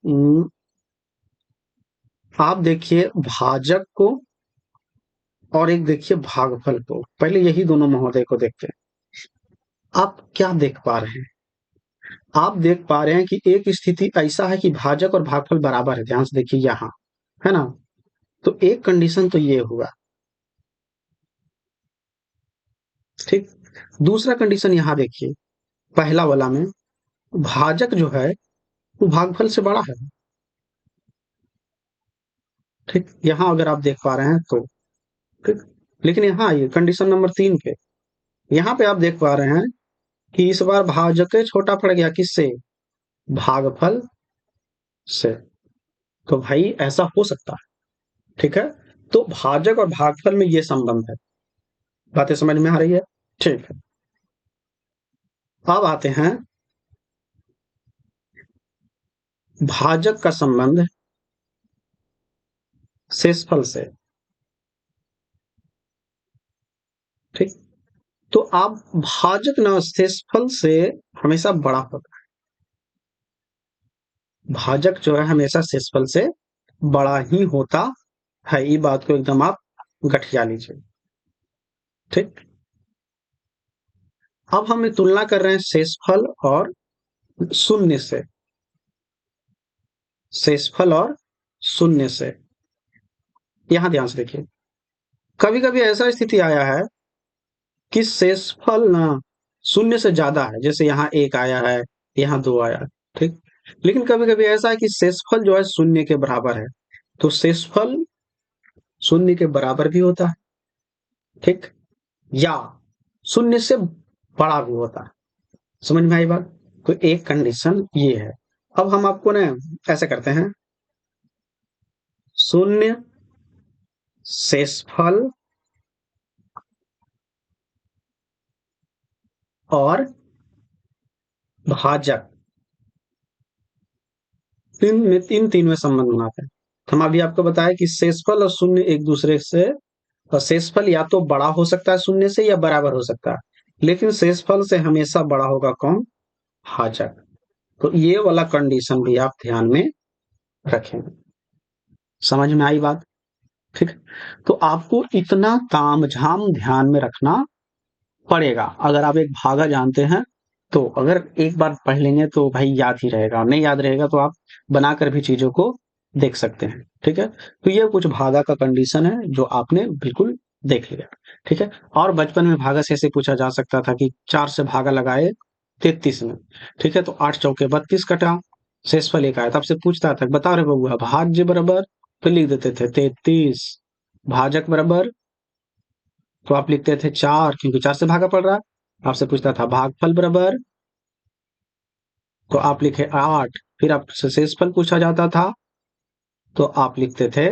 आप देखिए भाजक को और एक देखिए भागफल को। पहले यही दोनों महोदय को देखते हैं। आप क्या देख पा रहे हैं, आप देख पा रहे हैं कि एक स्थिति ऐसा है कि भाजक और भागफल बराबर है, ध्यान से देखिए यहाँ, है ना। तो एक कंडीशन तो ये हुआ। ठीक, दूसरा कंडीशन यहाँ देखिए, पहला वाला में भाजक जो है वो भागफल से बड़ा है। ठीक, यहाँ अगर आप देख पा रहे हैं तो। ठीक, लेकिन यहाँ आइए कंडीशन नंबर 3 पे, यहाँ पे आप देख पा रहे हैं कि इस बार भाजक छोटा पड़ गया किससे, भागफल से। तो भाई ऐसा हो सकता है। ठीक है, तो भाजक और भागफल में ये संबंध है। बातें समझ में आ रही है। ठीक है, अब आते हैं भाजक का संबंध शेषफल से। ठीक, तो आप भाजक न शेषफल से हमेशा बड़ा होता है, भाजक जो है हमेशा शेषफल से बड़ा ही होता है, ये बात को एकदम आप गठिया लीजिए। ठीक, अब हम तुलना कर रहे हैं शेषफल और शून्य से, शेषफल और शून्य से। यहां ध्यान से देखिए, कभी कभी ऐसा स्थिति आया है कि शेषफल ना शून्य से ज्यादा है, जैसे यहाँ 1 आया है, यहाँ 2 आया है। ठीक, लेकिन कभी कभी ऐसा है कि शेषफल जो है शून्य के बराबर है, तो शेषफल शून्य के बराबर भी होता है। ठीक, या शून्य से बड़ा भी होता है। समझ में आई बात? तो एक कंडीशन ये है। अब हम आपको ना ऐसे करते हैं, शून्य, शेषफल और भाजक, तीन में संबंध बनाते हैं। हम अभी आपको बताया कि शेषफल और शून्य एक दूसरे से, और शेषफल या तो बड़ा हो सकता है शून्य से या बराबर हो सकता है, लेकिन शेषफल से हमेशा बड़ा होगा कौन? भाजक। तो ये वाला कंडीशन भी आप ध्यान में रखेंगे। समझ में आई बात? ठीक। तो आपको इतना तामझाम ध्यान में रखना पड़ेगा। अगर आप एक भागा जानते हैं तो अगर एक बार पढ़ लेंगे तो भाई याद ही रहेगा, नहीं याद रहेगा तो आप बनाकर भी चीजों को देख सकते हैं। ठीक है, तो ये कुछ भागा का कंडीशन है जो आपने बिल्कुल देख लिया। ठीक है, और बचपन में भागा से ऐसे पूछा जा सकता था कि 4 से भागा लगाए 33 में। ठीक है, तो 8 चौके 32 कटा, शेषफल एक आया, तब से पूछता था बता रहे बबुआ भाज्य बराबर, तो लिख देते थे 33, भाजक बराबर, तो आप लिखते थे 4 क्योंकि 4 से भागा पड़ रहा है। आपसे पूछता था भागफल बराबर, तो आप लिखे 8, फिर आपसे शेषफल पूछा जाता था तो आप लिखते थे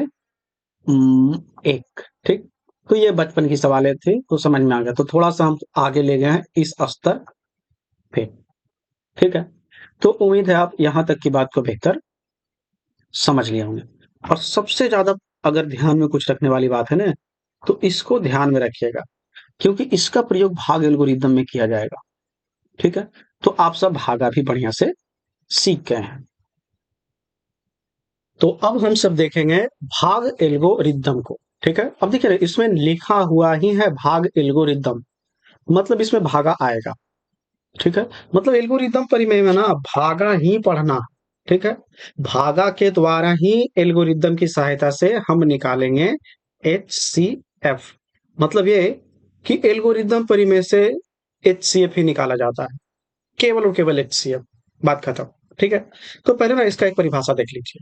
1। ठीक, तो ये बचपन की सवालें थी तो समझ में आ गया, तो थोड़ा सा हम आगे ले गए हैं इस स्तर पे। ठीक है, तो उम्मीद है आप यहां तक की बात को बेहतर समझ लिए होंगे। और सबसे ज्यादा अगर ध्यान में कुछ रखने वाली बात है ना, तो इसको ध्यान में रखिएगा क्योंकि इसका प्रयोग भाग एल्गोरिदम में किया जाएगा। ठीक है, तो आप सब भागा भी बढ़िया से सीख गए हैं। तो अब हम सब देखेंगे भाग एल्गोरिदम को। ठीक है, अब देखिए इसमें लिखा हुआ ही है भाग एल्गोरिदम, मतलब इसमें भागा आएगा। ठीक है, मतलब एल्गोरिदम परिमेय में ना भागा ही पढ़ना। ठीक है, भागा के द्वारा ही एल्गोरिदम की सहायता से हम निकालेंगे HCF। मतलब ये कि एल्गोरिदम परिमेय से HCF ही निकाला जाता है, केवल और केवल HCF, बात खत्म। ठीक है, तो पहले ना इसका एक परिभाषा देख लीजिए।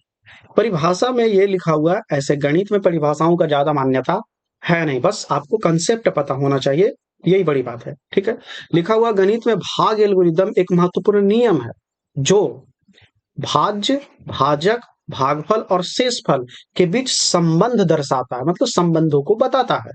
परिभाषा में ये लिखा हुआ, ऐसे गणित में परिभाषाओं का ज्यादा मान्यता है नहीं, बस आपको कंसेप्ट पता होना चाहिए, यही बड़ी बात है। ठीक है, लिखा हुआ गणित में भाग एल्गोरिदम एक महत्वपूर्ण नियम है जो भाज्य, भाजक, भागफल और शेषफल के बीच संबंध दर्शाता है, मतलब संबंधों को बताता है।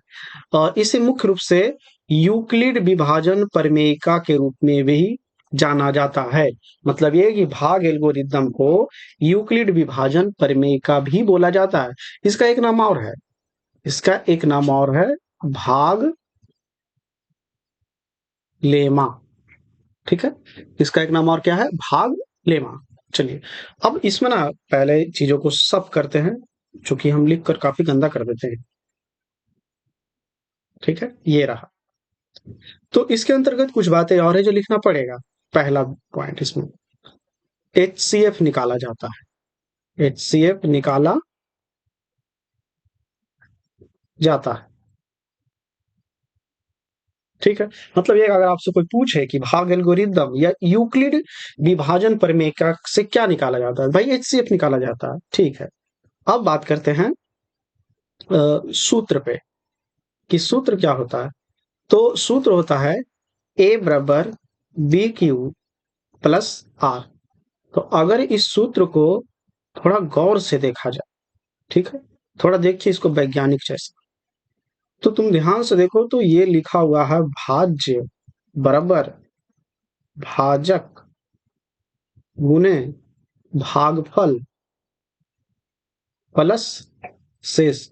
और इसे मुख्य रूप से यूक्लिड विभाजन प्रमेयिका के रूप में भी जाना जाता है। मतलब ये कि भाग एल्गोरिदम को यूक्लिड विभाजन प्रमेयिका भी बोला जाता है। इसका एक नाम और है, इसका एक नाम और है भाग लेमा। ठीक है, इसका एक नाम और क्या है? भाग लेमा। चलिए, अब इसमें ना पहले चीजों को सब करते हैं, क्योंकि हम लिख कर काफी गंदा कर देते हैं। ठीक है, ये रहा। तो इसके अंतर्गत कुछ बातें और है जो लिखना पड़ेगा। पहला पॉइंट इसमें HCF निकाला जाता है, HCF निकाला जाता है। ठीक है, मतलब ये अगर आपसे कोई पूछे कि भाग एल्गोरिदम या यूक्लिड विभाजन प्रमेय का से क्या निकाला जाता है, भाई HCF निकाला जाता है। ठीक है, अब बात करते हैं सूत्र पे कि सूत्र क्या होता है। तो सूत्र होता है A बराबर BQ प्लस R। तो अगर इस सूत्र को थोड़ा गौर से देखा जाए, ठीक है, थोड़ा देखिए इसको वैज्ञानिक जैसे, तो तुम ध्यान से देखो तो ये लिखा हुआ है भाज्य बराबर भाजक गुने भागफल प्लस शेष।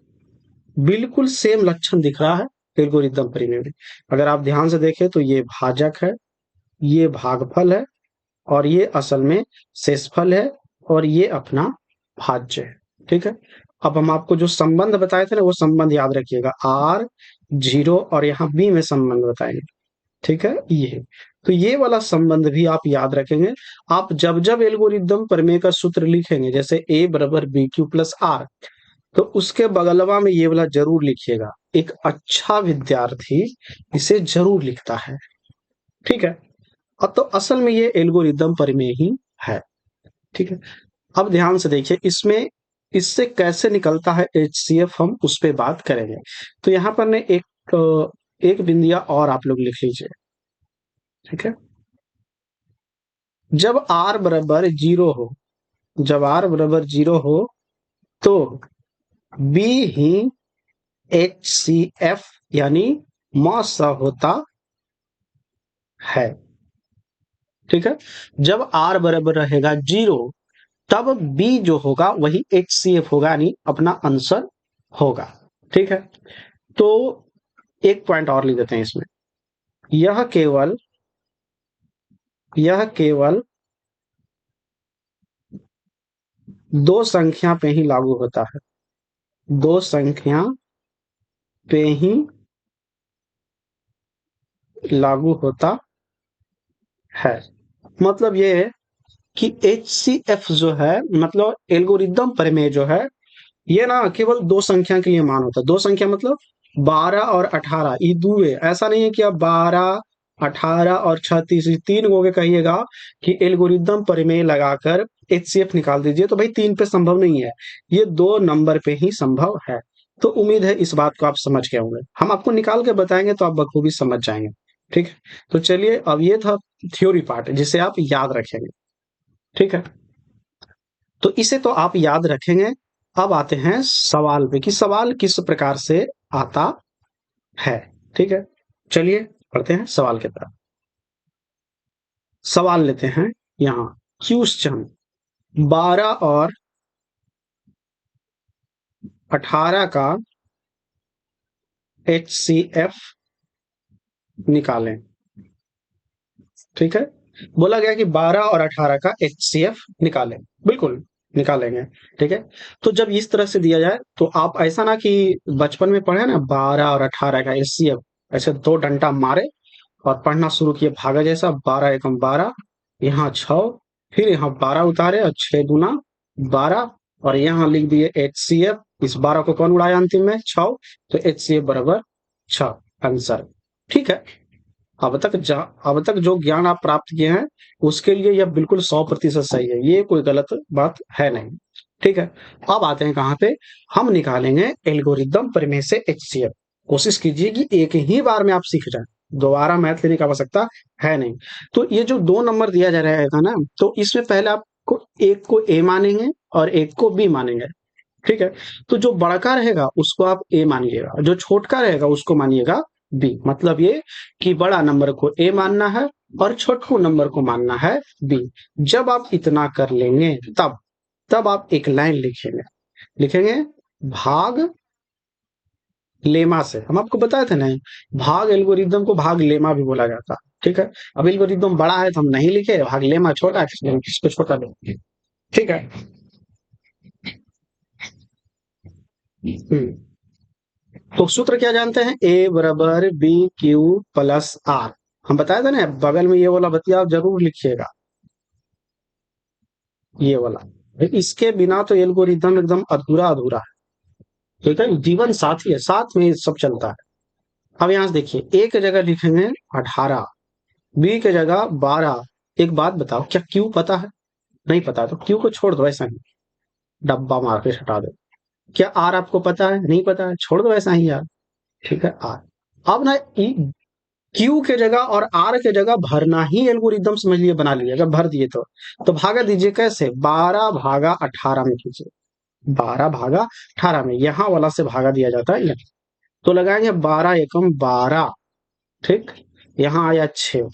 बिल्कुल सेम लक्षण दिख रहा है एल्गोरिदम परिमेय में। अगर आप ध्यान से देखें तो ये भाजक है, ये भागफल है, और ये असल में शेषफल है, और ये अपना भाज्य है। ठीक है, अब हम आपको जो संबंध बताए थे ना वो संबंध याद रखिएगा, R 0 और यहाँ B में संबंध बताएंगे। ठीक है, ये तो ये वाला संबंध भी आप याद रखेंगे। आप जब जब एल्गोरिदम प्रमेय का सूत्र लिखेंगे, जैसे A बराबर BQ प्लस R, तो उसके बगलवा में ये वाला जरूर लिखिएगा। एक अच्छा विद्यार्थी इसे जरूर लिखता है। ठीक है, अब तो असल में ये एल्गोरिदम परिमेय ही है। ठीक है, अब ध्यान से देखिए इसमें इससे कैसे निकलता है HCF, हम उस पे बात करेंगे। तो यहाँ पर ने एक बिंदिया और आप लोग लिख लीजिए। ठीक है, जब आर बराबर जीरो हो, जब आर बराबर जीरो हो तो बी ही एच सी एफ यानी मॉस सा होता है। ठीक है, जब आर बराबर रहेगा जीरो तब बी जो होगा वही एच सी एफ होगा यानी अपना आंसर होगा। ठीक है, तो एक पॉइंट और लिख देते हैं इसमें, यह केवल यह केवल दो संख्या पे ही लागू होता है, दो संख्या पे ही लागू होता है। मतलब ये है कि HCF जो है, मतलब एल्गोरिदम प्रमेय जो है, ये ना केवल दो संख्या के लिए मान होता है। दो संख्या मतलब 12 और 18, ये दुए, ऐसा नहीं है कि आप 12 18 और 36 तीन को के कहिएगा कि एल्गोरिदम प्रमेय लगाकर HCF निकाल दीजिए, तो भाई तीन पे संभव नहीं है, ये दो नंबर पे ही संभव है। तो उम्मीद है इस बात को आप समझ गए होंगे, हम आपको निकाल के बताएंगे तो आप बखूबी समझ जाएंगे। ठीक है, तो चलिए, अब ये था थ्योरी पार्ट जिसे आप याद रखेंगे। ठीक है, तो इसे तो आप याद रखेंगे। अब आते हैं सवाल पे कि सवाल किस प्रकार से आता है। ठीक है, चलिए पढ़ते हैं सवाल की तरफ। सवाल लेते हैं यहाँ, क्वेश्चन 12 और 18 का HCF निकालें। ठीक है, बोला गया कि 12 और 18 का HCF निकालें, बिल्कुल निकालेंगे। ठीक है, तो जब इस तरह से दिया जाए तो आप ऐसा ना कि बचपन में पढ़े ना 12 और 18 का HCF, ऐसे दो डंडा मारे और पढ़ना शुरू किए भागा जैसा, 12 एकम 12, यहाँ 6, फिर यहाँ 12 उतारे और 6 दूना 12, और यहाँ लिख दिए HCF। इस 12 को कौन उड़ाया अंतिम में? 6, तो HCF बराबर 6 आंसर। ठीक है, अब तक जो ज्ञान आप प्राप्त किए हैं उसके लिए यह बिल्कुल 100% सही है, ये कोई गलत बात है नहीं। ठीक है, अब आते हैं कहाँ पे, हम निकालेंगे एल्गोरिदम प्रमेय से HCF। कोशिश कीजिए कि एक ही बार में आप सीख जाएं, दोबारा मैथ लेने की आवश्यकता है नहीं। तो ये जो दो नंबर दिया जा रहा था ना, तो इसमें पहले आपको एक को ए मानेंगे और एक को बी मानेंगे। ठीक है, तो जो बड़का रहेगा उसको आप ए मानिएगा, जो छोटका रहेगा उसको मानिएगा बी। मतलब ये कि बड़ा नंबर को ए मानना है और छोटकू नंबर को मानना है बी। जब आप इतना कर लेंगे तब तब आप एक लाइन लिखेंगे, लिखेंगे भाग लेमा से। हम आपको बताए थे ना, भाग एल्गोरिदम को भाग लेमा भी बोला जाता है। ठीक है, अब एल्गोरिदम बड़ा है तो हम नहीं लिखे, भाग लेमा छोटा है इसलिए हम इसको छोटा लेंगे। ठीक है, तो सूत्र क्या जानते हैं, ए बराबर बी क्यू प्लस आर। हम बताए थे ना, बगल में ये वाला बतिया आप जरूर लिखिएगा, ये वाला। भाई इसके बिना तो एल्गोरिदम एकदम अधूरा अधूरा है। ठीक है, जीवन साथी है, साथ में ये सब चलता है। अब यहाँ से देखिए, ए की जगह लिखेंगे 18, बी की जगह 12। एक बात बताओ, क्या क्यू पता है? नहीं पता तो क्यू को छोड़ दो, ऐसा ही डब्बा मार के हटा दो। क्या आर आपको पता है? नहीं पता है, छोड़ दो ऐसा ही यार। ठीक है, आर। अब ना क्यू के जगह और आर के जगह भरना ही एल्गोरिदम समझ लिए, बना लिए। अगर भर दिए तो भागा दीजिए कैसे, 12 भागा 18 में कीजिए, 12 भागा 18 में, यहाँ वाला से भागा दिया जाता है यहाँ। तो लगाएंगे 12 एकम 12। ठीक, यहाँ आया 6।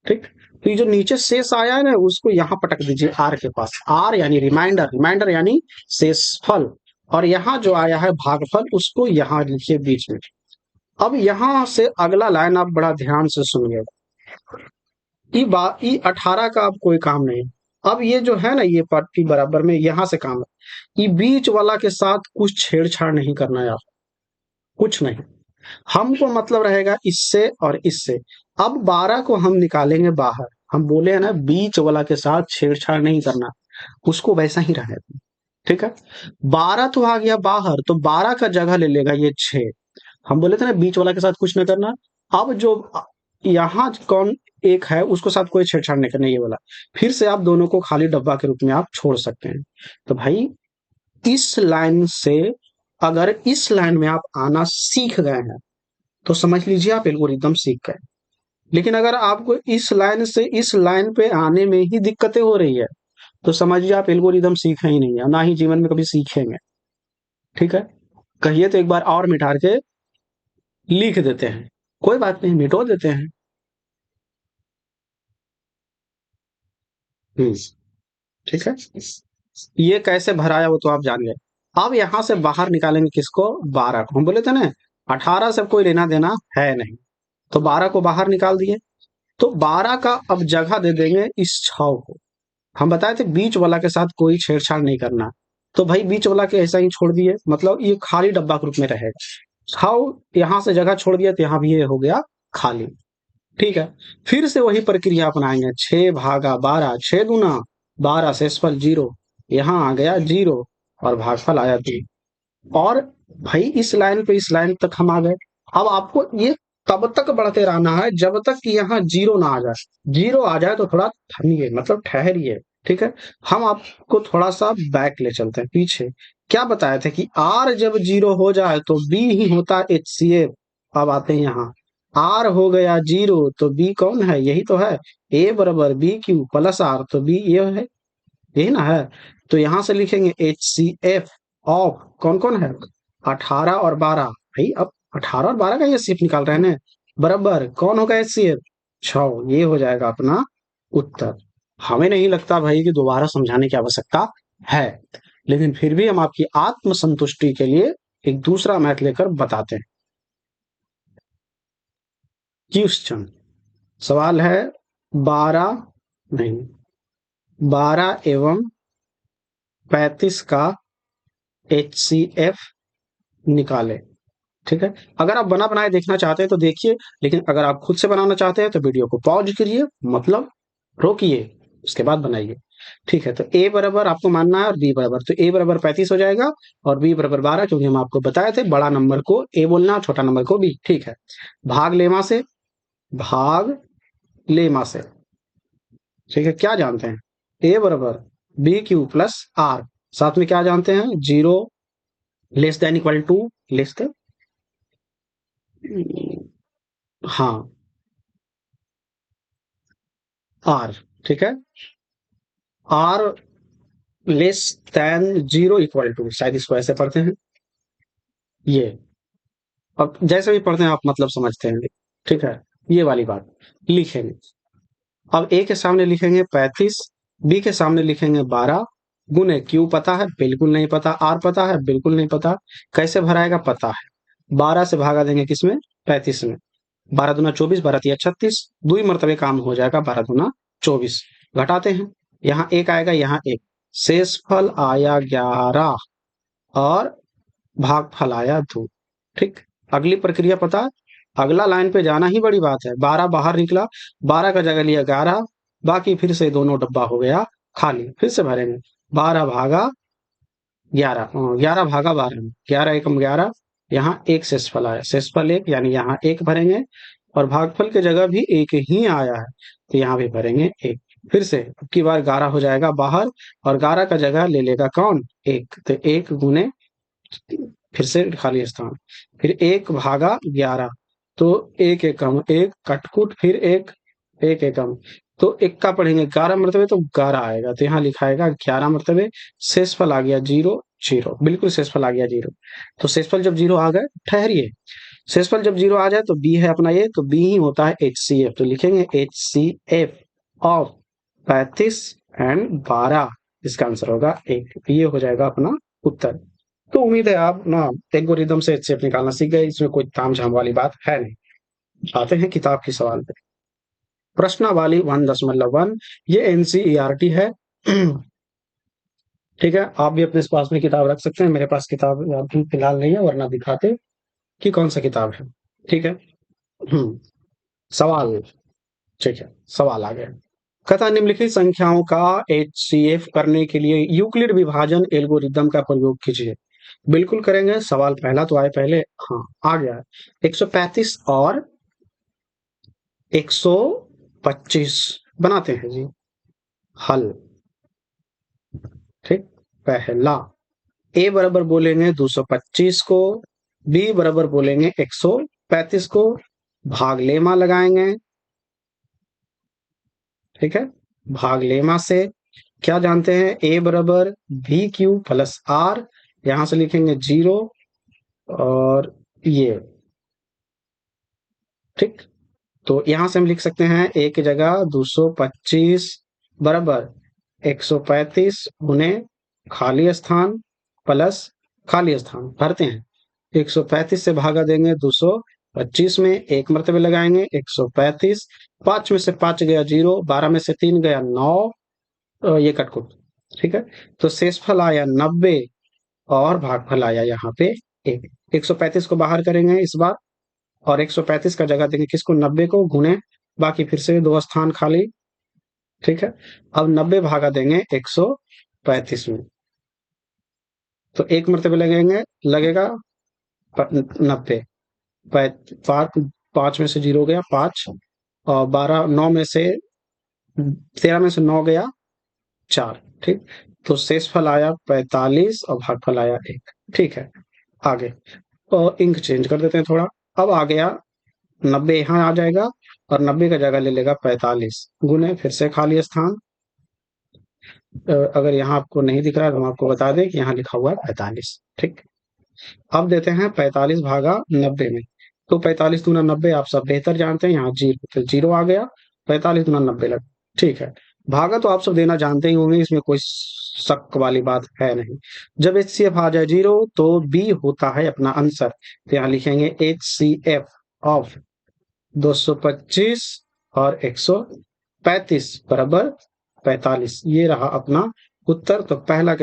ठीक, तो ये जो नीचे शेष आया है ना उसको यहाँ पटक दीजिए आर के पास, आर यानी रिमाइंडर, रिमाइंडर यानी शेषफल। और यहाँ जो आया है भागफल, उसको यहाँ लिखिए बीच में। अब यहाँ से अगला लाइन आप बड़ा ध्यान से सुनिए, ई 18 का अब कोई काम नहीं। अब ये जो है ना, ये पट्टी बराबर में यहाँ से काम है, ये बीच वाला के साथ कुछ छेड़छाड़ नहीं करना है, आप कुछ नहीं। हमको मतलब रहेगा इससे और इससे। अब 12 को हम निकालेंगे बाहर, हम बोले हैं ना बीच वाला के साथ छेड़छाड़ नहीं करना, उसको वैसा ही रहे। ठीक है, 12 तो आ गया बाहर, तो 12 का जगह ले लेगा ये 6। हम बोले थे ना बीच वाला के साथ कुछ नहीं करना। अब जो यहाँ कौन एक है उसको साथ कोई छेड़छाड़ नहीं करना, ये वाला। फिर से आप दोनों को खाली डब्बा के रूप में आप छोड़ सकते हैं। तो भाई इस लाइन से, अगर इस लाइन में आप आना सीख गए हैं तो समझ लीजिए आप एल्गोरिदम सीख गए। लेकिन अगर आपको इस लाइन से इस लाइन पे आने में ही दिक्कतें हो रही है, तो समझिए आप एल्गोरिदम सीखे ही नहीं है, ना ही जीवन में कभी सीखेंगे। ठीक है, कहिए तो एक बार और मिटार के लिख देते हैं, कोई बात नहीं, मिटो देते हैं। हम्म, ठीक है। ये कैसे भराया वो तो आप जान गए। अब यहां से बाहर निकालेंगे किसको? 12 को। हम बोले थे ना 18 से कोई लेना देना है नहीं, तो 12 को बाहर निकाल दिए। तो 12 का अब जगह दे देंगे इस 6 को। हम बताए थे बीच वाला के साथ कोई छेड़छाड़ नहीं करना, तो भाई बीच वाला के ऐसा ही छोड़ दिए, मतलब ये खाली डब्बा के रूप में रहेगा। 6 यहां से जगह छोड़ दिया तो यहाँ भी ये हो गया खाली। ठीक है, फिर से वही प्रक्रिया अपनाएंगे, 6 भागा 12, 6 दूना 12, शेषफल 0, यहाँ आ गया 0 और भागफल आया 2। और भाई इस लाइन पे इस लाइन तक हम आ गए। अब आपको ये तब तक बढ़ते रहना है जब तक कि यहाँ 0 ना आ जाए। 0 आ जाए तो थोड़ा थमिए, मतलब ठहरिए। ठीक है, हम आपको थोड़ा सा बैक ले चलते हैं पीछे। क्या बताए थे कि आर जब 0 हो जाए तो बी ही होता है HCF। अब आते हैं यहाँ, आर हो गया 0 तो बी कौन है? यही तो है, ए बराबर बी क्यू प्लस आर, तो बी ये है, यही ना है। तो यहां से लिखेंगे HCF ऑफ कौन कौन है? 18 और 12। भाई अब 18 और 12 का ये सिर्फ निकाल रहे हैं ना, बराबर कौन होगा HCF? 6। ये हो जाएगा अपना उत्तर। हमें नहीं लगता भाई कि दोबारा समझाने की आवश्यकता है, लेकिन फिर भी हम आपकी आत्म संतुष्टि के लिए एक दूसरा मैथ लेकर बताते हैं। क्वेश्चन सवाल है 12 नहीं 12 एवं 35 का HCF निकाले। ठीक है, अगर आप बना बनाए देखना चाहते हैं तो देखिए, लेकिन अगर आप खुद से बनाना चाहते हैं तो वीडियो को पॉज करिए, मतलब रोकिए, उसके बाद बनाइए। ठीक है, तो ए बराबर आपको मानना है और बी बराबर, तो ए बराबर 35 हो जाएगा और बी बराबर 12, क्योंकि हम आपको बताए थे बड़ा नंबर को ए बोलना, छोटा नंबर को बी। ठीक है, भाग लेमा से, भाग लेमा से। ठीक है, क्या जानते हैं? ए बराबर बी क्यू प्लस आर, साथ में क्या जानते हैं? 0 less than equal to, less than, हाँ, आर। ठीक है, R less than 0 equal to, शायद इसको ऐसे पढ़ते हैं ये। अब जैसे भी पढ़ते हैं आप मतलब समझते हैं। ठीक है, ये वाली बात लिखेंगे। अब ए के सामने लिखेंगे 35, बी के सामने लिखेंगे 12, गुने क्यू पता है? बिल्कुल नहीं पता। आर पता है? बिल्कुल नहीं पता। कैसे भराएगा? पता है, 12 से भागा देंगे किसमें? 35 में। 12 दूना 24, 12 तिया 36, 2 मरतबे काम हो जाएगा, 12 दूना 24। घटाते हैं, यहाँ एक आएगा, यहाँ एक, शेषफल आया 11 और भागफल आया 2। ठीक, अगली प्रक्रिया पता है? अगला लाइन पे जाना ही बड़ी बात है। 12 बाहर निकला, 12 का जगह लिया 11, बाकी फिर से दोनों डब्बा हो गया खाली। फिर से भरेंगे, 12 भागा 11, 11 भागा 12 में, 11 एकम 11, यहाँ एक शेषफल आया, शेषफल 1, यानी यहाँ 1 भरेंगे, और भागफल की जगह भी 1 ही आया है, तो यहाँ भी भरेंगे 1। फिर से अब की बार 11 हो जाएगा बाहर, और 11 का जगह ले लेगा कौन? 1, तो 1 गुने, फिर से खाली स्थान, फिर 1 भागा 11, तो 1 एकम 1, कटकुट, फिर 1 एकम, तो 1 का पढ़ेंगे 11 मरतबे तो 11 आएगा, तो यहाँ लिखाएगा 11 मरतबे। शेषफल आ गया 0 0, बिल्कुल शेषफल आ गया 0। तो शेषफल जब 0 आ गए, ठहरिए, शेषफल जब 0 आ जाए तो बी है अपना ये, तो बी ही होता है HCF, तो लिखेंगे HCF ऑफ 35 एंड 12, इसका आंसर होगा 1। ये हो जाएगा अपना उत्तर। तो उम्मीद है आप ना एल्गोरिदम से HCF निकालना सीख गए, इसमें कोई तामझाम वाली बात है नहीं। आते हैं किताब की सवाल पे। प्रश्नावली 1.1, ये NCERT है। ठीक है, आप भी अपने पास में किताब रख सकते हैं, मेरे पास किताब अभी फिलहाल नहीं है, वरना दिखाते कि कौन सा किताब है। ठीक है, हम्म, सवाल, ठीक है, सवाल आ गया। कथा निम्नलिखित संख्याओं का HCF करने के लिए यूक्लिड विभाजन एल्गोरिदम का प्रयोग कीजिए। बिल्कुल करेंगे, सवाल पहला तो आए पहले, हाँ आ गया, 135 और 125 बनाते हैं जी, हल। ठीक, पहला, ए बराबर बोलेंगे 225 को, बी बराबर बोलेंगे 135 को, भाग लेमा लगाएंगे, ठीक है। भाग लेमा से क्या जानते हैं, ए बराबर बी क्यू प्लस आर, यहां से लिखेंगे 0 और ये, ठीक। तो यहां से हम लिख सकते हैं ए की जगह 225 बराबर 135 गुने खाली स्थान प्लस खाली स्थान भरते हैं। 135 से भागा देंगे 225 में, एक मरतबे लगाएंगे 135, 5 में से 5 गया 0, 12 में से 3 गया 9, ये कटकुट, ठीक है। तो शेषफल आया 90 और भागफल आया यहाँ पे 1। 135 को बाहर करेंगे इस बार, और 135 का जगह देंगे किसको, 90 को, गुने बाकी फिर से 2 स्थान खाली, ठीक है। अब 90 भागा देंगे 135 में, तो एक मरतबे लगेंगे, लगेगा 90, 5 में से 0 गया 5, और 12, 9 में से 13 में से 9 गया 4, ठीक। तो शेषफल आया 45 और भागफल आया 1, ठीक है। आगे और इंक चेंज कर देते हैं थोड़ा। अब आ गया 90 यहाँ आ जाएगा, और 90 का जगह ले लेगा 45 गुने फिर से खाली स्थान। अगर यहाँ आपको नहीं दिख रहा है तो हम आपको बता दें कि यहाँ लिखा हुआ है 45, ठीक। अब देते हैं 45 भागा 90 में, तो 45 दूना 90 आप सब बेहतर जानते हैं, यहाँ जीरो तो जीरो आ गया, 45 दूना 90 लग, ठीक है। भागा तो आप सब देना जानते ही होंगे, इसमें कोई शक वाली बात है नहीं। जब HCF आ जाए 0 तो B होता है अपना आंसर, तो यहाँ लिखेंगे HCF ऑफ 225 और 135 बराबर 45, ये रहा अपना उत्तर। तो पहला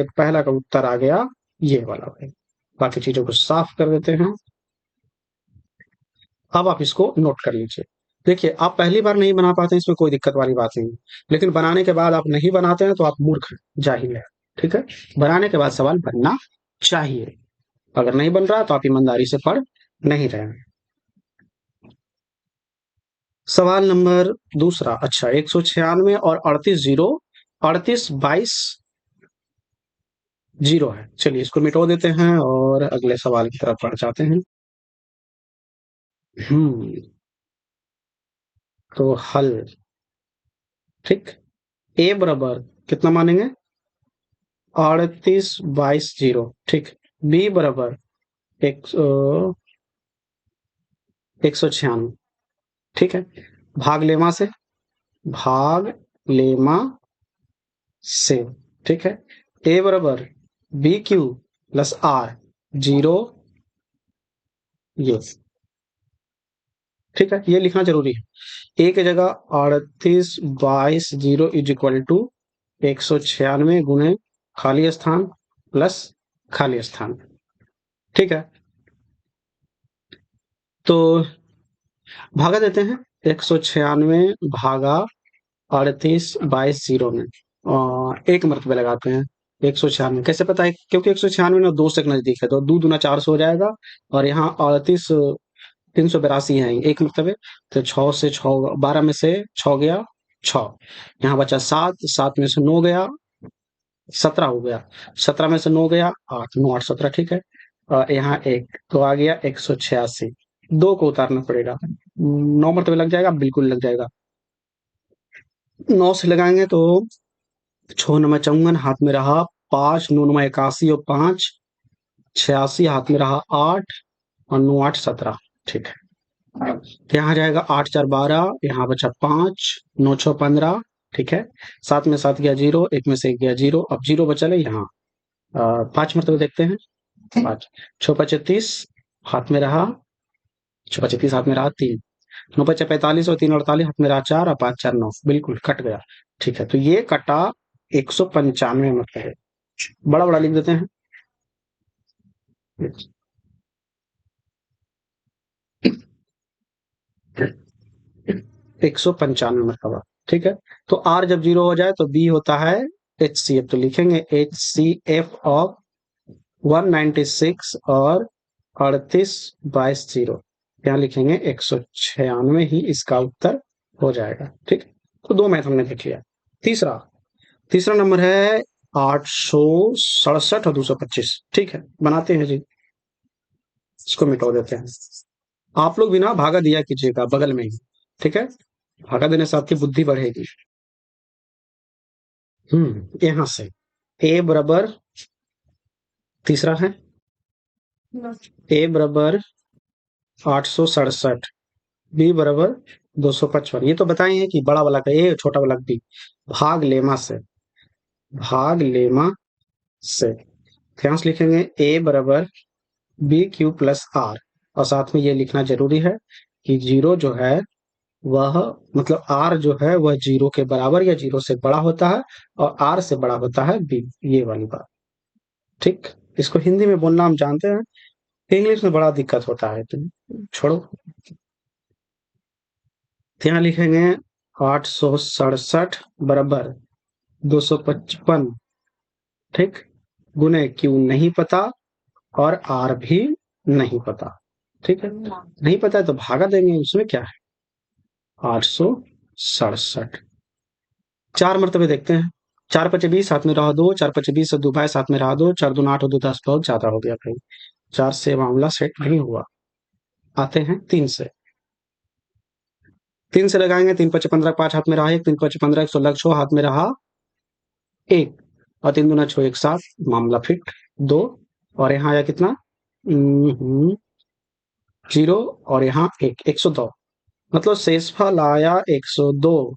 का उत्तर आ गया ये वाला भाई। बाकी चीजों को साफ कर देते हैं। अब आप इसको नोट कर लीजिए। देखिए, आप पहली बार नहीं बना पाते हैं, इसमें कोई दिक्कत वाली बात नहीं है, लेकिन बनाने के बाद आप नहीं बनाते हैं तो आप मूर्ख हैं, जाहिल है, ठीक है। बनाने के बाद सवाल बनना चाहिए, अगर नहीं बन रहा तो आप ईमानदारी से पढ़ नहीं रहे हैं। सवाल नंबर दूसरा, अच्छा 196 और 38 0, 38 22 0 है। चलिए इसको मिटो देते हैं और अगले सवाल की तरफ बढ़ जाते हैं। हम्म तो हल, ठीक। ए बराबर कितना मानेंगे, 38 22 0, ठीक। बी बराबर एक 196, ठीक है। भाग लेमा से, भाग लेमा से, ठीक है। ए बराबर बी क्यू प्लस आर 0, ये, ठीक है। ये लिखना जरूरी है। ए की जगह 38 22 0 इज इक्वल टू 196 गुने खाली स्थान प्लस खाली स्थान, ठीक है। तो भागा देते हैं 196 भागा 38 22 0 में, और एक मरतबे लगाते हैं 196। कैसे पता है, क्योंकि 196 ना 2 से नजदीक है, तो 2 दूना 4 हो जाएगा, और यहाँ 38 382 है एक मरतबे, तो 6 से 6, 12 में से 6 गया 6, यहाँ बचा 7, 7 में से 9 गया 17 हो गया, 17 में से 9 गया 8, 9 8 17, ठीक है। और यहाँ एक तो आ गया 186, 2 को उतारना पड़ेगा, 9 मरतबे लग जाएगा, बिल्कुल लग जाएगा। 9 से लगाएंगे तो 6 9 54 हाथ में रहा 5, 9 9 81 और 5 86 हाथ में रहा 8, और 9 8 17, ठीक है। यहाँ जाएगा 8 4 12, यहाँ बचा 5, 9 6 15, ठीक है। 7 में 7 गया 0, 1 में से 1 गया 0, अब 0 बचा ले यहाँ, 5 मरतबे देखते हैं, 5 6 5 30 हाथ में रहा, 6 5 30 हाथ में रहा 3, 9 5 45 और 3 48 हाथ में रहा 4, और 5 4 9, बिल्कुल कट गया, ठीक है। तो ये कटा 195 में है, बड़ा बड़ा लिख देते हैं 195 मरतबा, ठीक है। तो आर जब 0 हो जाए तो बी होता है HCF, तो लिखेंगे HCF ऑफ 196 और 38 22 0, यहाँ लिखेंगे 196 ही इसका उत्तर हो जाएगा, ठीक। तो 2 मैथ हमने देख लिया। तीसरा, तीसरा नंबर है 867 और 225, ठीक है। बनाते हैं जी, इसको मिटा देते हैं। आप लोग भी ना भागा दिया कीजिएगा बगल में ही, ठीक है। भागा देने से आपकी बुद्धि बढ़ेगी। यहां से ए बराबर तीसरा है, ए बराबर 867, बी बराबर 255। ये तो बताए हैं कि बड़ा वाला का ए, छोटा वाला का बी। भाग लेमा से, भाग लेमा से ध्यान से लिखेंगे ए बराबर बी क्यू प्लस आर, और साथ में ये लिखना जरूरी है कि जीरो जो है वह, मतलब आर जो है वह जीरो के बराबर या जीरो से बड़ा होता है, और आर से बड़ा होता है बी। ये वाली बात, ठीक। इसको हिंदी में बोलना हम जानते हैं, इंग्लिश में बड़ा दिक्कत होता है, तो छोड़ो। यहाँ लिखेंगे 867 बराबर 255, ठीक, गुने क्यू नहीं पता और आर भी नहीं पता, ठीक है। नहीं पता है तो भागा देंगे, उसमें क्या है। 867 चार मरतबे देखते हैं। 4 × 5 = 20, साथ में रहा 2, 4 × 5 = 2 भाई, साथ में रहा 2, 4 × 2 = 8 और 2 × 10, बहुत ज्यादा हो गया भाई। 4 से मामला सेट नहीं हुआ। आते हैं 3 से। 3 से लगाएंगे, 3 × 5 = 15, 5 हाथ में रहा 1, 3 × 5 = 15, 16 6 हाथ में रहा 1, और 3 दूना 6 1 7, मामला फिट 2। और यहाँ आया कितना, 0, और यहाँ 1, 102। मतलब शेषफल आया 102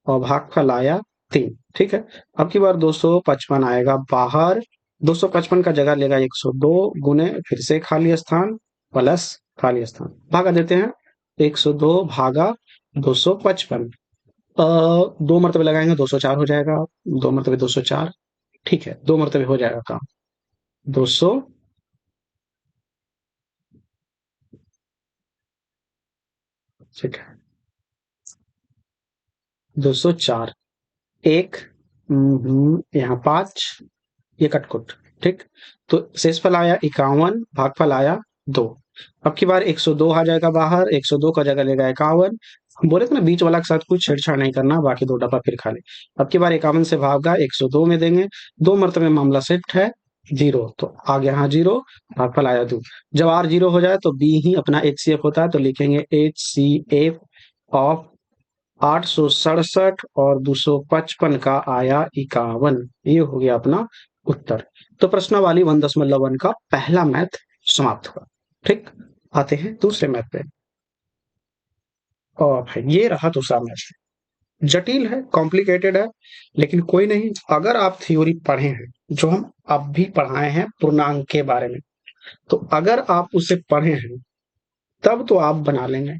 और भागफल आया 3, ठीक है। अब की बार 255 आएगा बाहर, 255 का जगह लेगा 102, गुने फिर से खाली स्थान प्लस खाली स्थान, भागा देते हैं। 102 भागा 255, 2 मरतबे लगाएंगे 204 हो जाएगा, 2 मरतबे 204, ठीक है, 2 मरतबे हो जाएगा काम। 200, ठीक है, 204, एक, यहाँ 5, ये कटकुट, ठीक। तो शेषफल आया 51, भागफल आया 2। अब की बार 102 आ जाएगा बाहर, 102 का जगह लेगा 51। हम बोले थे ना बीच वाला के साथ कुछ छेड़छाड़ नहीं करना, बाकी 2 डब्बा फिर खा ले। अब की बार 51 से भागा 102 में देंगे, 2 मरतबे मामला सेट है, 0 तो आ गया यहाँ 0, भागफल आया 2। जब आर 0 हो जाए तो बी ही अपना HCF होता है, तो लिखेंगे HCF ऑफ 867 और 255 का आया 51। ये हो गया अपना उत्तर। तो प्रश्नावली 1.1 का पहला मैथ समाप्त हुआ, ठीक। आते हैं दूसरे मैथ पे। और भाई ये रहा दूसरा मैथ, जटिल है, कॉम्प्लिकेटेड है, लेकिन कोई नहीं। अगर आप थ्योरी पढ़े हैं, जो हम अब भी पढ़ाए हैं पूर्णांक के बारे में, तो अगर आप उसे पढ़े हैं तब तो आप बना लेंगे,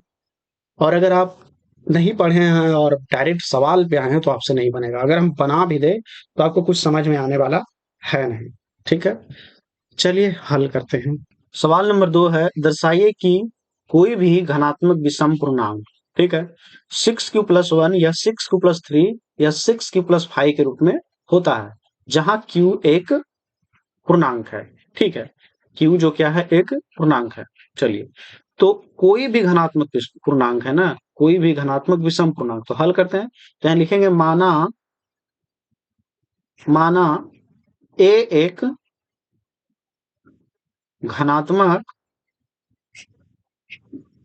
और अगर आप नहीं पढ़े हैं और डायरेक्ट सवाल पे आए हैं तो आपसे नहीं बनेगा। अगर हम बना भी दे तो आपको कुछ समझ में आने वाला है नहीं, ठीक है। चलिए हल करते हैं। सवाल नंबर 2 है, दर्शाइए कि कोई भी धनात्मक विषम पूर्णांक, ठीक है, 6q+1 या 6q+3 या 6q+5 के रूप में होता है, जहां q एक पूर्णांक है, ठीक है। q जो क्या है, एक पूर्णांक है। चलिए, तो कोई भी धनात्मक पूर्णांक है ना, कोई भी धनात्मक विषम पूर्णांक, तो हल करते हैं। तो यहाँ लिखेंगे माना, माना a एक धनात्मक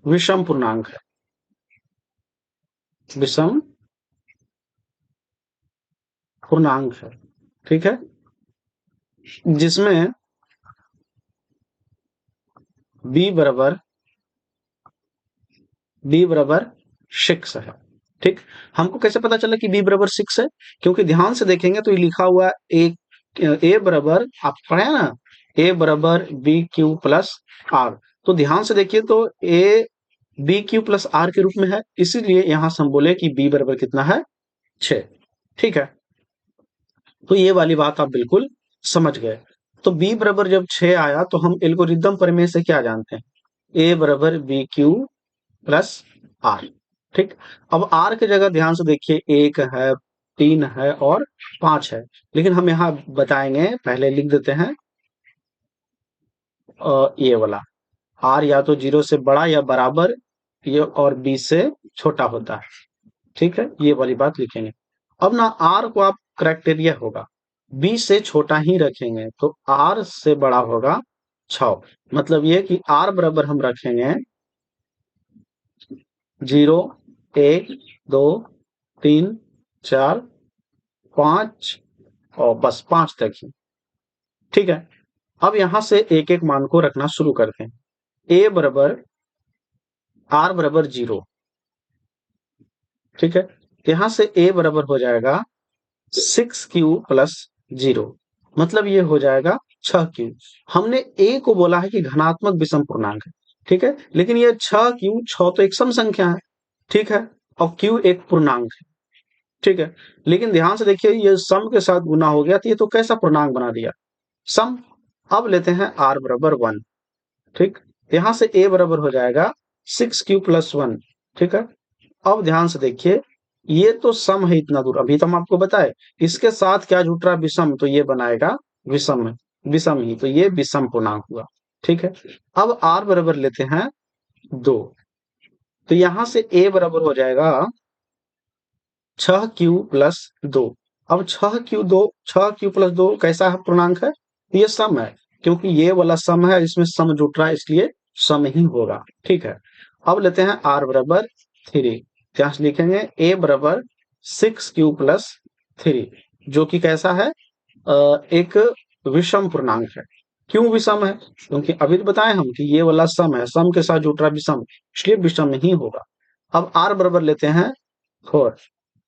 विषम पूर्णांक है, विषम पूर्णांक है, ठीक है, जिसमें b बराबर 6 है, ठीक। हमको कैसे पता चला कि b बराबर 6 है, क्योंकि ध्यान से देखेंगे तो ये लिखा हुआ है a बराबर, आप पढ़े ना, a बराबर बी क्यू प्लस आर। तो ध्यान से देखिए तो a B Q plus R के रूप में है, इसीलिए यहां से हम बोले कि b बराबर कितना है, 6, ठीक है। तो ये वाली बात आप बिल्कुल समझ गए। तो b बराबर जब 6 आया तो हम एल्गोरिदम प्रमेय से क्या जानते हैं, a बराबर बी क्यू प्लस आर, ठीक। अब आर की जगह ध्यान से देखिए, 1 है, 3 है और 5 है, लेकिन हम यहाँ बताएंगे, पहले लिख देते हैं ये वाला, आर या तो 0 से बड़ा या बराबर, ये और बी से छोटा होता है, ठीक है, ये वाली बात लिखेंगे। अब ना आर को आप क्राइटेरिया होगा, बी से छोटा ही रखेंगे तो आर से बड़ा होगा 6, मतलब ये कि आर बराबर हम रखेंगे 0 1 2 3 4 5 और बस 5 तक ही। ठीक है, अब यहां से एक एक मान को रखना शुरू करते हैं। a बराबर r बराबर 0। ठीक है, यहां से a बराबर हो जाएगा 6q प्लस 0, मतलब ये हो जाएगा 6q। हमने a को बोला है कि धनात्मक विषम पूर्णांक है। ठीक है, लेकिन ये 6q, 6 तो एक सम संख्या है। ठीक है, और q एक पूर्णांक है। ठीक है, लेकिन ध्यान से देखिए, ये सम के साथ गुना हो गया तो ये तो कैसा पूर्णांक बना दिया, सम। अब लेते हैं r बराबर 1। ठीक, यहां से a बराबर हो जाएगा 6q प्लस 1। ठीक है, अब ध्यान से देखिए, ये तो सम है इतना दूर, अभी तो हम आपको बताए इसके साथ क्या जुट रहा है, विषम, तो ये बनाएगा विषम, विषम ही, तो ये विषम पूर्णांक हुआ। ठीक है, अब r बराबर लेते हैं 2, तो यहां से a बराबर हो जाएगा 6q प्लस 2। अब 6q प्लस 2 कैसा है पूर्णांक है, ये सम है, क्योंकि ये वाला सम है, इसमें सम जुट रहा है, इसलिए सम ही होगा। ठीक है, अब लेते हैं r बराबर 3, यहाँ से लिखेंगे a बराबर 6q प्लस 3, जो कि कैसा है, एक विषम पूर्णांक है। क्यों विषम है, क्योंकि अभी तो बताए हम कि ये वाला सम है, सम के साथ जुट रहा विषम, इसलिए विषम ही होगा। अब r बराबर लेते हैं 4।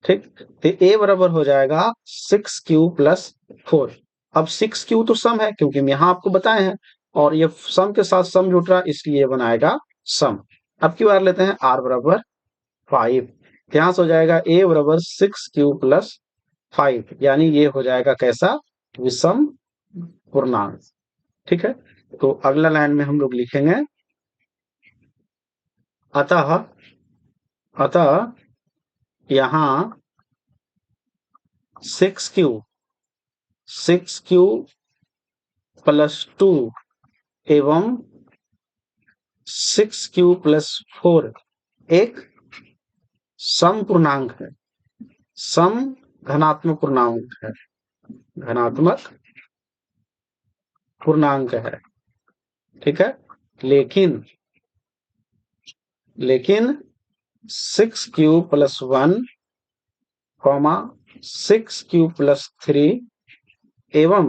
ठीक, तो a बराबर हो जाएगा 6q प्लस 4। अब 6q तो सम है, क्योंकि हम यहाँ आपको बताए हैं, और ये सम के साथ सम जुट रहा, इसलिए बनाएगा सम। अब की बार लेते हैं r बराबर 5, यहां से हो जाएगा a बराबर 6q प्लस 5, यानी ये हो जाएगा कैसा, विषम पूर्णांक। ठीक है, तो अगला लाइन में हम लोग लिखेंगे, अतः अतः यहां 6q प्लस 2 एवं 6q प्लस 4 एक सम पूर्णांक है, सम धनात्मक पूर्णांक है, धनात्मक पूर्णांक है। ठीक है, लेकिन 6q प्लस 1, 6q प्लस 3 एवं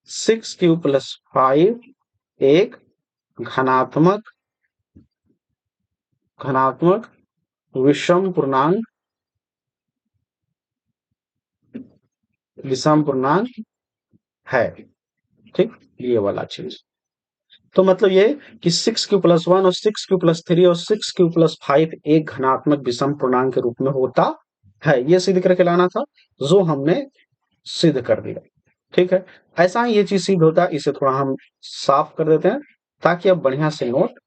6q प्लस 5 एक घनात्मक विषम पूर्णांक, विषम पूर्णांक है। ठीक, ये वाला चीज, तो मतलब ये कि 6q प्लस 1 और 6q प्लस 3 और 6q प्लस 5 एक घनात्मक विषम पूर्णांक के रूप में होता है, ये सिद्ध करके लाना था, जो हमने सिद्ध कर दिया। ठीक है, ऐसा ही ये चीज सिद्ध होता है, इसे थोड़ा हम साफ कर देते हैं ताकि आप बढ़िया से नोट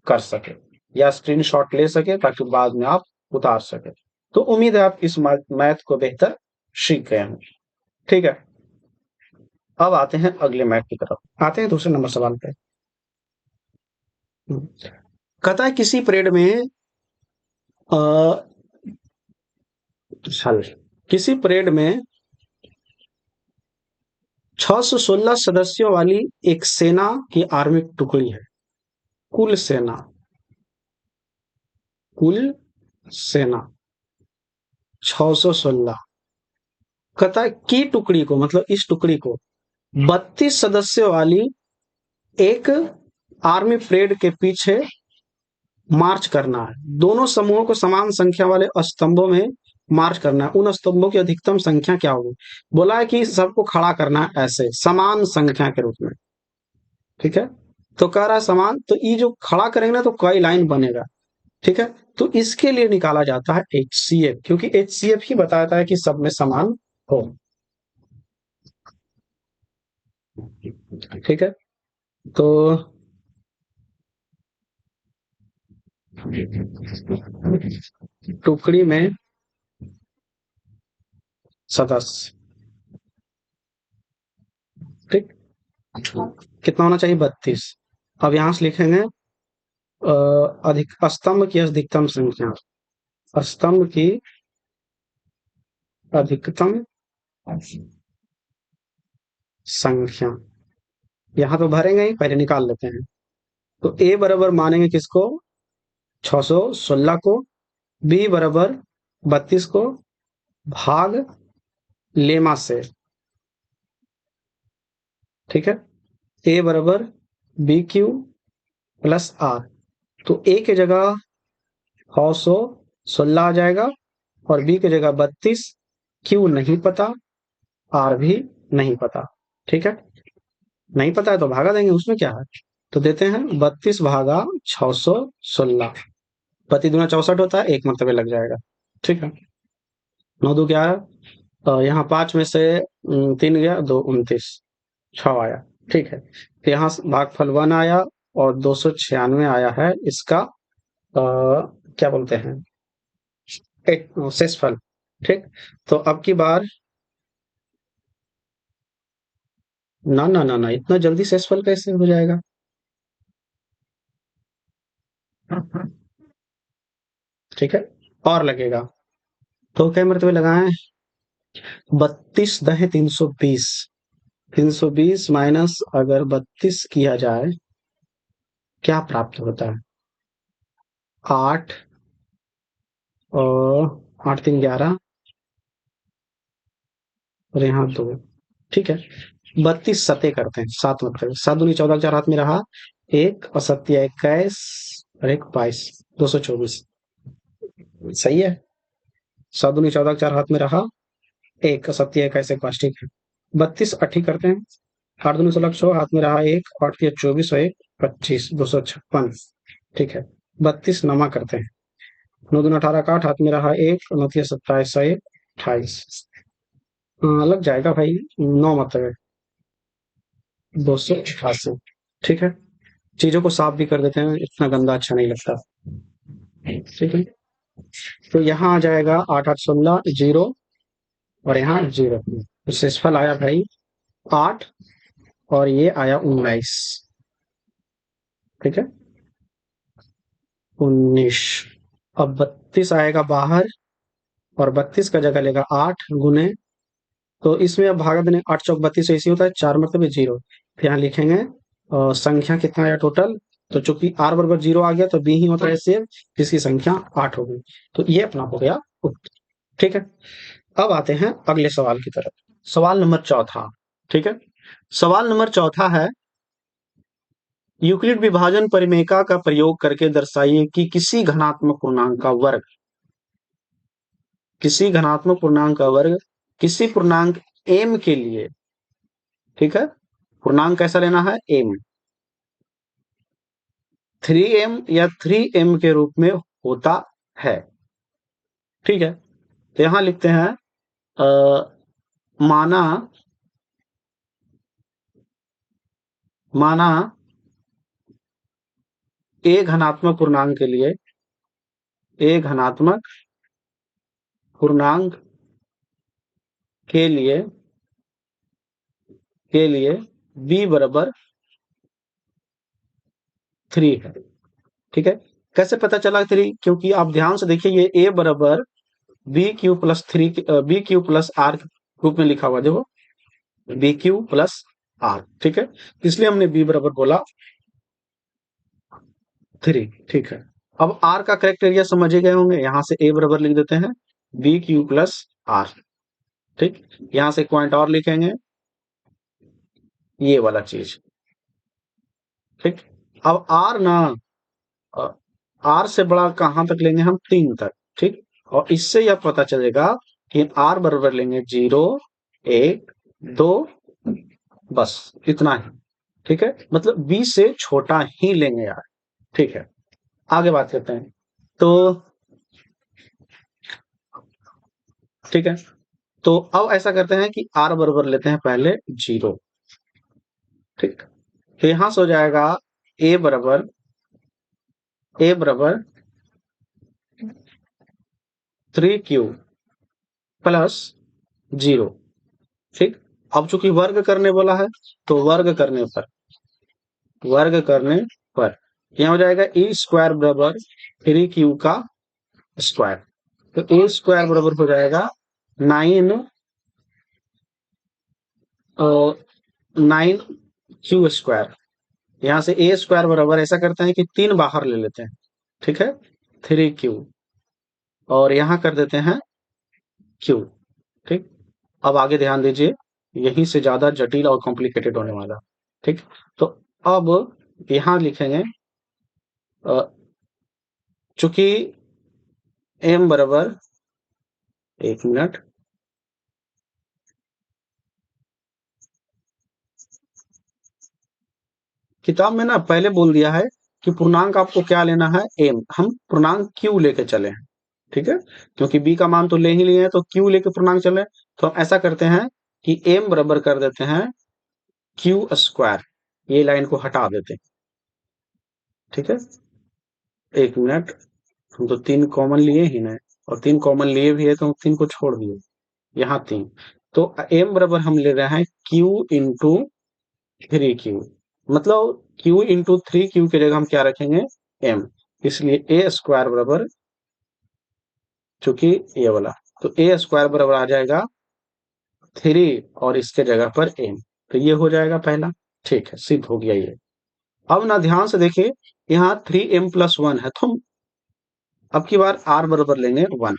कर सके या स्क्रीनशॉट ले सके, ताकि बाद में आप उतार सके। तो उम्मीद है आप इस मैथ को बेहतर सीख गए हैं। ठीक है, अब आते हैं अगले मैथ की तरफ, आते हैं दूसरे नंबर सवाल पे। कहता है किसी परेड में किसी परेड में 616 सदस्यों वाली एक सेना की आर्मी टुकड़ी है। कुल सेना 616, कहता है की टुकड़ी को, मतलब इस टुकड़ी को 32 सदस्यों वाली एक आर्मी परेड के पीछे मार्च करना है। दोनों समूहों को समान संख्या वाले स्तंभों में मार्च करना है। उन स्तंभों की अधिकतम संख्या क्या होगी, बोला है कि सबको खड़ा करना है ऐसे समान संख्या के रूप में। ठीक है, तो कह रहा है समान, तो ये जो खड़ा करेंगे ना तो कई लाइन बनेगा। ठीक है, तो इसके लिए निकाला जाता है HCF, क्योंकि HCF ही बताता है कि सब में समान हो। ठीक है, तो टुकड़ी में सदस्य, ठीक, कितना होना चाहिए, 32। अब यहां से लिखेंगे अधिक स्तंभ की अधिकतम संख्या, स्तंभ की अधिकतम संख्या, यहां तो भरेंगे ही, पहले निकाल लेते हैं। तो A बराबर मानेंगे किसको, 616 को, B बराबर 32 को, भाग लेमा से, ठीक है। ए बराबर बी क्यू प्लस आर, तो ए की जगह 116 आ जाएगा और बी की जगह 32, क्यू नहीं पता, आर भी नहीं पता। ठीक है, नहीं पता है तो भागा देंगे, उसमें क्या है। तो देते हैं 32 भागा 616, 32 दूना 64 होता है, एक मरतबे लग जाएगा। ठीक है, 9 दो क्या है, यहाँ 5 में से 3 गया, 2 29, 6 आया। ठीक है, तो यहाँ भागफल 1 आया और 296 आया है इसका क्या बोलते हैं, शेषफल। ठीक, तो अब की बार ना ना ना ना, इतना जल्दी शेषफल कैसे हो जाएगा। ठीक है, और लगेगा, तो क्या मरतबे लगाएं, 32 दहे 320, 320 माइनस अगर 32 किया जाए, क्या प्राप्त होता है, 8 और 8 3 11 और यहाँ 2। ठीक है, 32 सते करते हैं, 7 मतलब 7 दूनी 14, 4 हाथ में रहा, एक और 7 21 और एक 22, 224। सही है, 7 दूनी 14, 4 हाथ में रहा, एक और 7 21 एक 5। ठीक है, 32 अठी करते हैं, 8 दूनी 16 हाथ में रहा, एक 8 3 24 और एक 25, 256। ठीक है, 32 नमा करते हैं, 9 दूनी 18 का 8 हाथ में रहा, एक 9 3 27 और एक 28। लग जाएगा भाई, 9 मतलब 288। ठीक है, चीजों को साफ भी कर देते हैं, इतना गंदा अच्छा नहीं लगता। ठीक है, तो यहाँ आ जाएगा 8 8 16 जीरो और यहाँ जीरो, तो शेषफल आया भाई 8 और ये आया 19। ठीक है, 19। अब 32 आएगा बाहर और 32 का जगह लेगा 8 गुने, तो इसमें अब भागा देने, 8 चौक 32 ऐसी होता है, 4 मतलब जीरो। फिर यहाँ लिखेंगे संख्या कितना आया टोटल, तो चूंकि आर बराबर जीरो आ गया तो बी ही होता है सेव, जिसकी संख्या 8 हो गई। तो ये अपना हो गया उत्तर। ठीक है, अब आते हैं अगले सवाल की तरफ। सवाल नंबर चौथा। ठीक है, सवाल नंबर चौथा है, यूक्लिड विभाजन परिमेयका का प्रयोग करके दर्शाइए कि किसी घनात्मक पूर्णांक का वर्ग किसी पूर्णांक m के लिए, ठीक है, पूर्णांक कैसा लेना है, m, 3m या 3m के रूप में होता है। ठीक है, तो यहां लिखते हैं अ, माना माना a घनात्मक पूर्णांक के लिए, a घनात्मक पूर्णांक के लिए b बराबर 3 है। ठीक है, कैसे पता चला 3, क्योंकि आप ध्यान से देखिए, ये a बराबर bq+3 bq+r रूप में लिखा हुआ, देखो bq+r। ठीक है, इसलिए हमने b बराबर बोला 3। ठीक है, अब r का करेक्टेरिया समझ ही गए होंगे, यहां से a बराबर लिख देते हैं bq+r। ठीक, यहां से एक पॉइंट और लिखेंगे, ये वाला चीज। ठीक, अब r ना, r से बड़ा कहां तक लेंगे हम, 3 तक। ठीक, और इससे यह पता चलेगा कि r बराबर लेंगे 0 1 2, बस इतना ही। ठीक है, मतलब 20 से छोटा ही लेंगे यार। ठीक है, आगे बात करते हैं। तो ठीक है, तो अब ऐसा करते हैं कि r बराबर लेते हैं पहले 0। ठीक, तो यहां से हो जाएगा a बराबर 3q+0। ठीक, अब चूंकि वर्ग करने बोला है, तो वर्ग करने पर यहां हो जाएगा a² बराबर 3q का स्क्वायर, तो a² बराबर हो जाएगा 9 यहाँ से a² बराबर, ऐसा करते हैं कि 3 बाहर ले लेते हैं। ठीक है, 3q और यहाँ कर देते हैं q। ठीक, अब आगे ध्यान दीजिए, यहीं से ज्यादा जटिल और कॉम्प्लिकेटेड होने वाला। ठीक, तो अब यहां लिखेंगे चूंकि m बराबर, एक मिनट, किताब में ना पहले बोल दिया है कि पूर्णांक आपको क्या लेना है, m, हम पूर्णांक q लेके चले हैं। ठीक है, क्योंकि b का मान तो ले ही लिए हैं, तो q लेके पूर्णांक चले, तो हम ऐसा करते हैं कि m बराबर कर देते हैं q स्क्वायर, ये लाइन को हटा देते हैं। ठीक है, एक मिनट, हम तो 3 कॉमन लिए ही ना, और 3 कॉमन लिए भी है तो हम 3 को छोड़ दिए, यहाँ 3, तो m बराबर हम ले रहे हैं q इंटू 3q, मतलब q इंटू 3q की जगह हम क्या रखेंगे, m, इसलिए a स्क्वायर बराबर, चूंकि ये वाला, तो a स्क्वायर बराबर आ जाएगा 3 और इसके जगह पर m, तो ये हो जाएगा पहला। ठीक है, सिद्ध हो गया ये। अब ना ध्यान से देखिए, यहाँ 3m+1 है, तो हम अब की बार r बराबर लेंगे 1।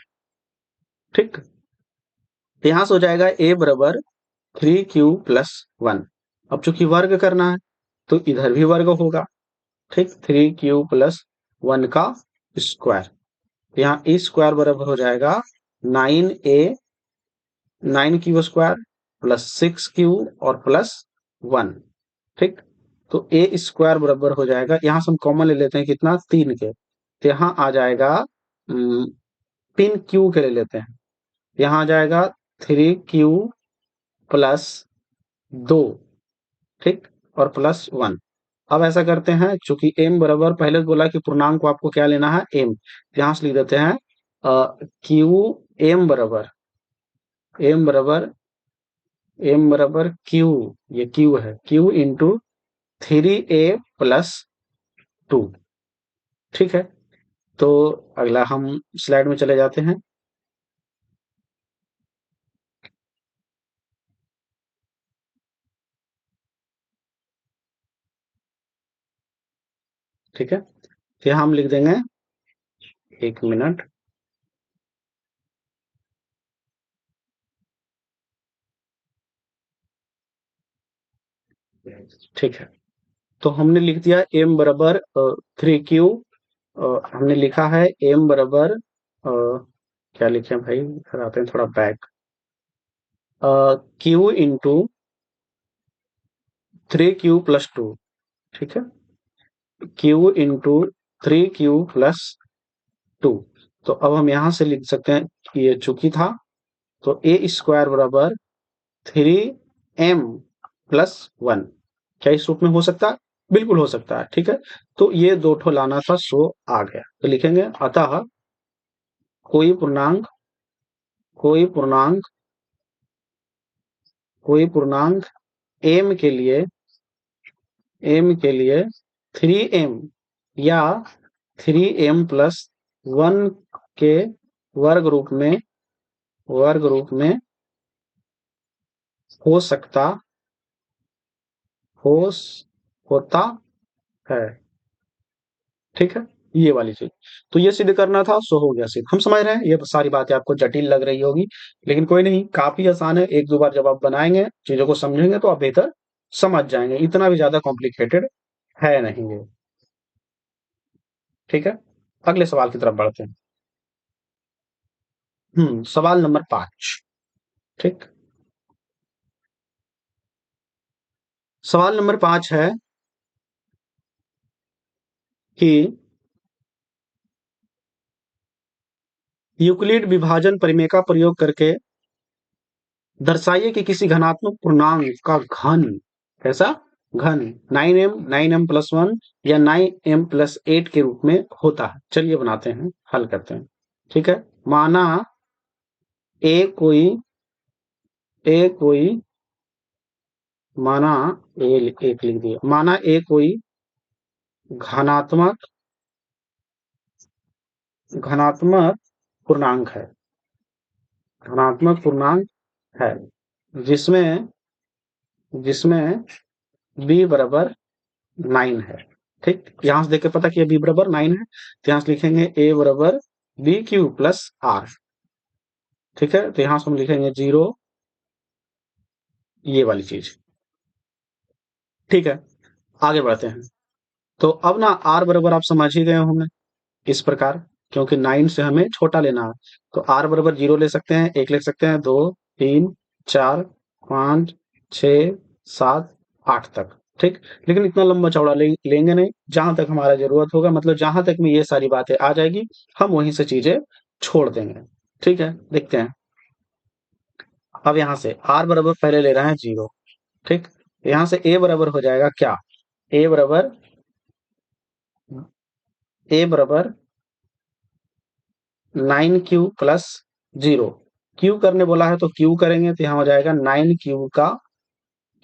ठीक, तो यहां से हो जाएगा a बराबर 3q+1। अब चूंकि वर्ग करना है तो इधर भी वर्ग होगा। ठीक, 3q+1 का स्क्वायर, यहाँ ए स्क्वायर बराबर हो जाएगा 9a, 9q square plus 6q और प्लस 1। ठीक, तो ए स्क्वायर बराबर हो जाएगा, यहां से हम कॉमन ले लेते हैं कितना, 3 के, तो यहाँ आ जाएगा 3q के ले लेते हैं, यहाँ आ जाएगा 3q+2। ठीक, और प्लस 1। अब ऐसा करते हैं, चूंकि m बराबर, पहले बोला कि पूर्णांक को आपको क्या लेना है, m, यहां से लिख देते हैं q, m बराबर, m बराबर, m बराबर q, ये q है, q इंटू 3a+2। ठीक है, तो अगला हम स्लाइड में चले जाते हैं। ठीक है, फिर हम लिख देंगे, एक मिनट, ठीक है, तो हमने लिख दिया m बराबर 3q, हमने लिखा है m बराबर, क्या लिखे भाई, इधर आते हैं थोड़ा बैक, q इंटू 3q+2। ठीक है, q इंटू 3q+2, तो अब हम यहां से लिख सकते हैं कि ये चूंकि था, तो a स्क्वायर बराबर 3m+1, क्या इस रूप में हो सकता है, बिल्कुल हो सकता है। ठीक है, तो ये दो ठो लाना था, सो आ गया, तो लिखेंगे अतः कोई पूर्णांक, कोई पूर्णांक, कोई पूर्णांक m के लिए, m के लिए 3m या 3m+1 के वर्ग रूप में, वर्ग रूप में हो सकता, हो होता है। ठीक है, ये वाली चीज, तो ये सिद्ध करना था, सो हो गया सिद्ध। हम समझ रहे हैं, ये सारी बातें आपको जटिल लग रही होगी, लेकिन कोई नहीं, काफी आसान है, एक दो बार जब आप बनाएंगे, चीजों को समझेंगे, तो आप बेहतर समझ जाएंगे, इतना भी ज्यादा कॉम्प्लिकेटेड है नहीं ये। ठीक है, अगले सवाल की तरफ बढ़ते हैं। सवाल नंबर 5। ठीक, सवाल नंबर 5 है कि यूक्लिड विभाजन प्रमेय का प्रयोग करके दर्शाइए कि किसी धनात्मक पूर्णांक का घन, कैसा, घन 9m+1 या 9m+8 के रूप में होता है। चलिए बनाते हैं, हल करते हैं। ठीक है, माना ए कोई, ए कोई, माना ए, एक लिख दिया, माना ए कोई घनात्मक, घनात्मक पूर्णांक है, धनात्मक पूर्णांक है, जिसमें, जिसमें b बराबर 9 है। ठीक, यहां से देख के पता किया b बराबर 9 है, तो यहां से लिखेंगे a बराबर bq+r। ठीक है, तो यहां से हम लिखेंगे 0, ये वाली चीज। ठीक है, आगे बढ़ते हैं। तो अब ना आर बराबर आप समझ ही गए होंगे इस प्रकार, क्योंकि 9 से हमें छोटा लेना है। तो आर बराबर 0 ले सकते हैं, 1 ले सकते हैं, 2, 3, 4, 5, 6, 7, 8 तक। ठीक, लेकिन इतना लंबा चौड़ा लेंगे नहीं। जहां तक हमारा जरूरत होगा, मतलब जहां तक में ये सारी बातें आ जाएगी, हम वहीं से चीजें छोड़ देंगे। ठीक है, देखते हैं। अब यहाँ से आर बराबर पहले ले रहे हैं 0। ठीक, यहाँ से ए बराबर हो जाएगा क्या? ए बराबर ए बराबर 9 क्यू प्लस 0। क्यू करने बोला है तो क्यू करेंगे, तो यहाँ हो जाएगा 9 क्यू का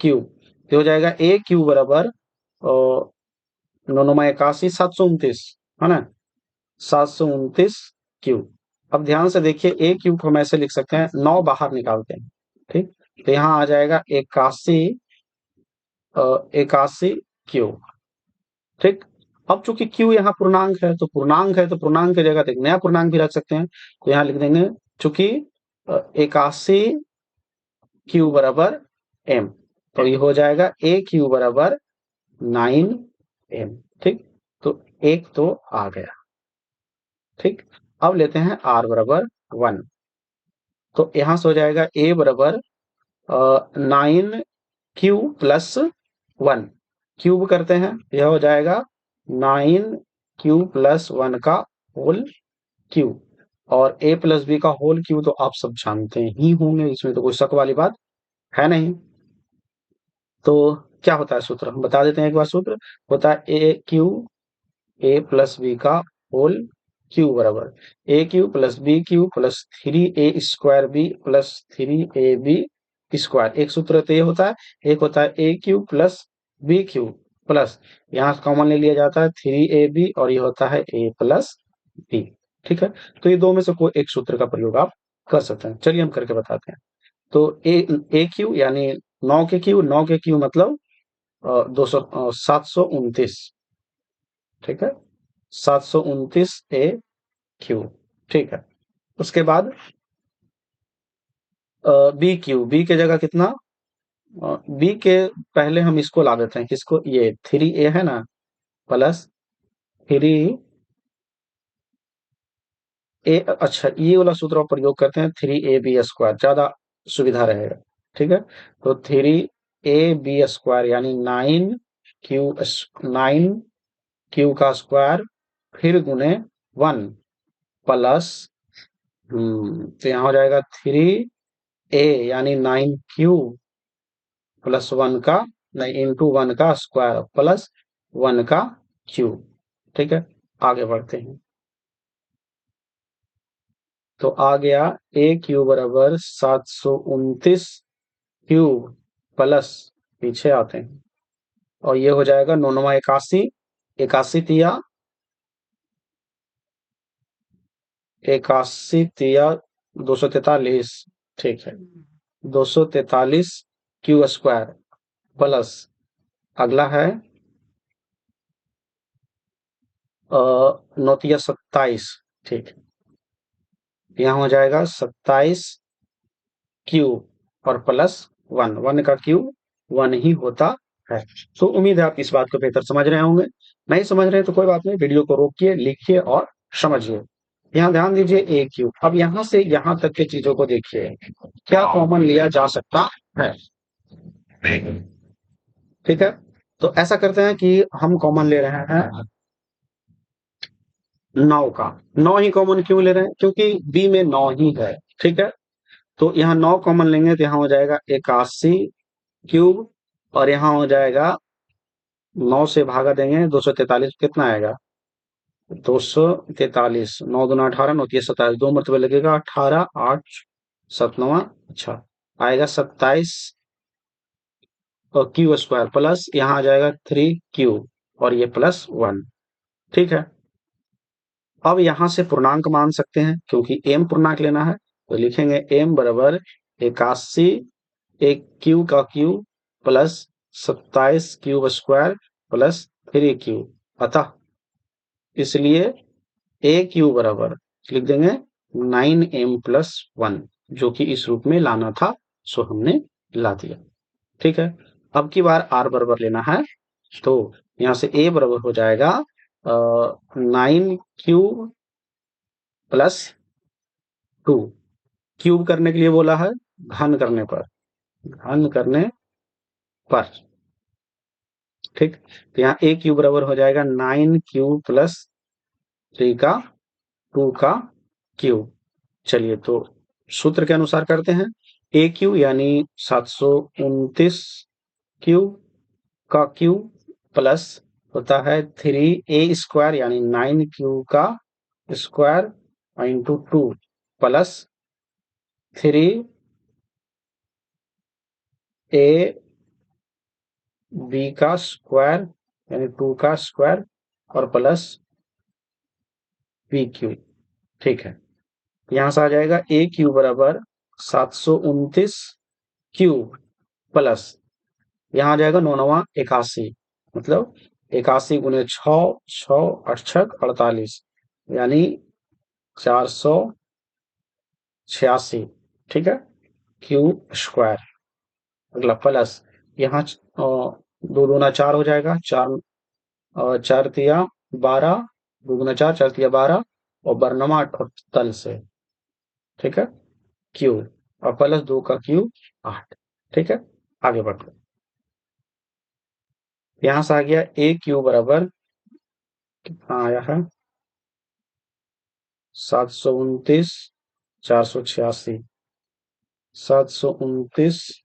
क्यू। तो हो जाएगा ए क्यू बराबर 9 9 81 729, है ना? 729 क्यू। अब ध्यान से देखिए, ए क्यू को हम ऐसे लिख सकते हैं, 9 बाहर निकालते हैं। ठीक, तो यहाँ आ जाएगा 81, 81 क्यू। ठीक, अब चूंकि q यहाँ पूर्णांक है, तो पूर्णांक की जगह एक नया पूर्णांक भी रख सकते हैं। तो यहाँ लिख देंगे, चूंकि 81 क्यू बराबर m, तो ये हो जाएगा ए क्यू बराबर 9m। ठीक, तो एक तो आ गया। ठीक, अब लेते हैं r बराबर 1। तो यहां से हो जाएगा a बराबर 9 क्यू प्लस 1। क्यूब करते हैं, यह हो जाएगा 9 क्यू प्लस 1 का होल क्यू। और a प्लस बी का होल क्यू तो आप सब जानते ही होंगे, इसमें तो कोई शक वाली बात है नहीं। तो क्या होता है सूत्र, हम बता देते हैं एक बार। सूत्र होता है ए प्लस बी का होल क्यू बराबर a cube plus b Q plus 3a square b plus 3ab square. एक सूत्र तो ये होता है। एक होता है a cube plus b Q plus, यहाँ कॉमन ले लिया जाता है 3ab, और ये होता है a प्लस बी। ठीक है, तो ये दो में से कोई एक सूत्र का प्रयोग आप कर सकते हैं। चलिए हम करके बताते हैं। तो ए क्यू यानी 9 के क्यू मतलब 729। ठीक है, 729 a क्यू। ठीक है, उसके बाद बी के जगह कितना, बी के पहले हम इसको ला देते हैं, किसको, ये 3a है ना, प्लस 3a। अच्छा, ये वाला सूत्र आप प्रयोग करते हैं, 3ab स्क्वायर, ज्यादा सुविधा रहेगा। ठीक है, तो 3ab स्क्वायर यानी 9 क्यू का स्क्वायर, फिर गुने 1 प्लस, तो यहाँ हो जाएगा 3a यानी 9 क्यू प्लस 1 का, नहीं, इंटू 1 का स्क्वायर प्लस 1 का क्यूब। ठीक है, आगे बढ़ते हैं। तो आ गया ए क्यू बराबर 729 क्यूब प्लस, पीछे आते हैं, और ये हो जाएगा 9 9 81, 81 तिया 81 तिया 243। ठीक है, 243 क्यू स्क्वायर प्लस, अगला है 9 तिया 27। ठीक है, यहाँ हो जाएगा 27 क्यूब और प्लस 1, 1 का क्यूब 1 ही होता है। तो उम्मीद है आप इस बात को बेहतर समझ रहे होंगे। नहीं समझ रहे तो कोई बात नहीं, वीडियो को रोकिए, लिखिए और समझिए। यहाँ ध्यान दीजिए ए क्यूब। अब यहाँ से यहाँ तक की चीजों को देखिए, क्या कॉमन लिया जा सकता है। ठीक है, तो ऐसा करते हैं कि हम कॉमन ले रहे हैं 9 का। 9 ही कॉमन क्यों ले रहे हैं, क्योंकि बी में 9 ही है। ठीक है, तो यहाँ 9 कॉमन लेंगे, तो यहाँ हो जाएगा 81 क्यूब, और यहाँ हो जाएगा 9 से भागा देंगे 243, कितना आएगा 243, 9 दूना 18, 9 तिया 27, 2 मरतबे लगेगा 18, 8 7 9, अच्छा आएगा 27 और क्यू स्क्वायर प्लस, यहाँ आ जाएगा 3 क्यू और ये प्लस 1। ठीक है, अब यहाँ से पूर्णांक मान सकते हैं, क्योंकि m पूर्णांक लेना है, तो लिखेंगे m बराबर 81 एक क्यू का cube plus 27 cube square plus 3 cube, अतः इसलिए ए क्यू बराबर लिख देंगे 9m प्लस 1, जो कि इस रूप में लाना था, सो हमने ला दिया। ठीक है। अब की बार r बराबर लेना है, तो यहाँ से a बराबर हो जाएगा 9 क्यूब प्लस 2। क्यूब करने के लिए बोला है, घन करने पर, घन करने पर, ठीक। तो यहाँ a क्यूब बराबर हो जाएगा 9 क्यूब प्लस 3 का 2 का क्यूब। चलिए तो सूत्र के अनुसार करते हैं। a क्यूब यानी 729 क्यूब का क्यूब प्लस होता है 3a² यानी 9 क्यूब का square into 2 plus 3a b का स्क्वायर यानी 2 का स्क्वायर और प्लस b क्यूब। ठीक है, यहां से आ जाएगा a क्यूब बराबर 729 क्यूब प्लस, यहाँ आ जाएगा 9 81, मतलब 81 गुने 6, 6 अठछक 48 यानी 486। ठीक है, क्यूब स्क्वायर। अगला प्लस, यहाँ दो दूना 4 हो जाएगा, 4 4 तिया 12, 2 गुना 4, 4 तिया 12 और बरनमा तल से, ठीक है, क्यूब और प्लस 2 का क्यूब 8। ठीक है, आगे बढ़ते, यहां से आ गया a क्यूब बराबर कितना आया है 729 486, 729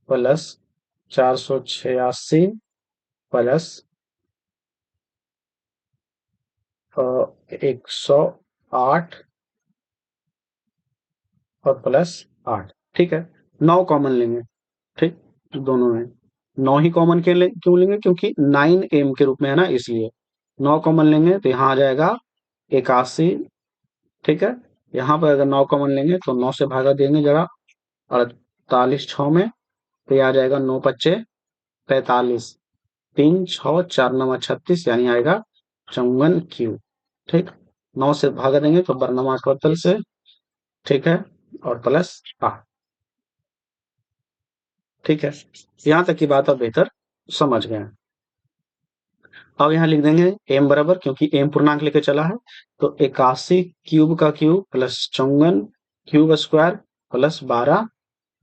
प्लस 486 प्लस 108 और प्लस 8। ठीक है, 9 कॉमन लेंगे, ठीक, दोनों में 9 ही कॉमन क्यों लेंगे, क्योंकि 9m के रूप में है ना, इसलिए 9 कॉमन लेंगे तो यहाँ आ जाएगा 81। ठीक है, यहाँ पर अगर 9 कॉमन लेंगे तो 9 से भागा देंगे जरा 48 6 में, तो ये आ जाएगा 9 पच्चे 45, 3 6 4 9 36 यानी आएगा 54 क्यूब। ठीक, 9 से भागा देंगे तो बरनमा अठोत्तर से, ठीक है, और प्लस 8। ठीक है, यहाँ तक की बात आप बेहतर समझ गए। अब यहाँ लिख देंगे m बराबर, क्योंकि m पूर्णांक लेके चला है, तो 81 क्यूब का cube plus 54 cube square plus 12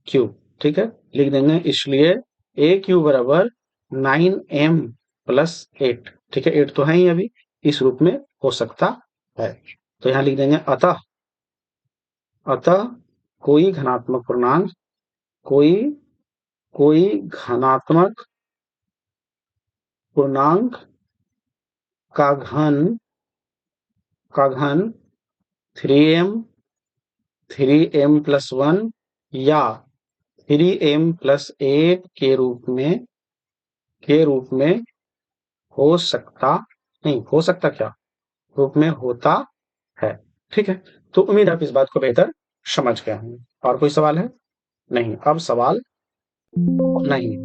cube. ठीक है, लिख देंगे, इसलिए a क्यूब बराबर 9m प्लस 8। ठीक है, 8 तो है ही अभी, इस रूप में हो सकता है। तो यहाँ लिख देंगे अतः, अतः कोई घनात्मक पूर्णांक, कोई कोई घनात्मक पूर्णांक का घन 3m 3m प्लस 1 या 3m प्लस 8 के रूप में हो सकता, नहीं हो सकता, क्या रूप में होता है। ठीक है, तो उम्मीद है आप इस बात को बेहतर समझ गए होंगे। और कोई सवाल है? नहीं, अब सवाल नहीं।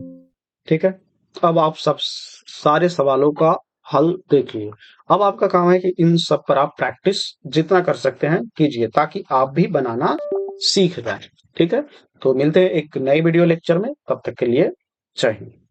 ठीक है, अब आप सब सारे सवालों का हल देखिए। अब आपका काम है कि इन सब पर आप प्रैक्टिस जितना कर सकते हैं कीजिए, ताकि आप भी बनाना सीख जाएं। ठीक है, तो मिलते हैं एक नई वीडियो लेक्चर में, तब तक के लिए जय हिंद।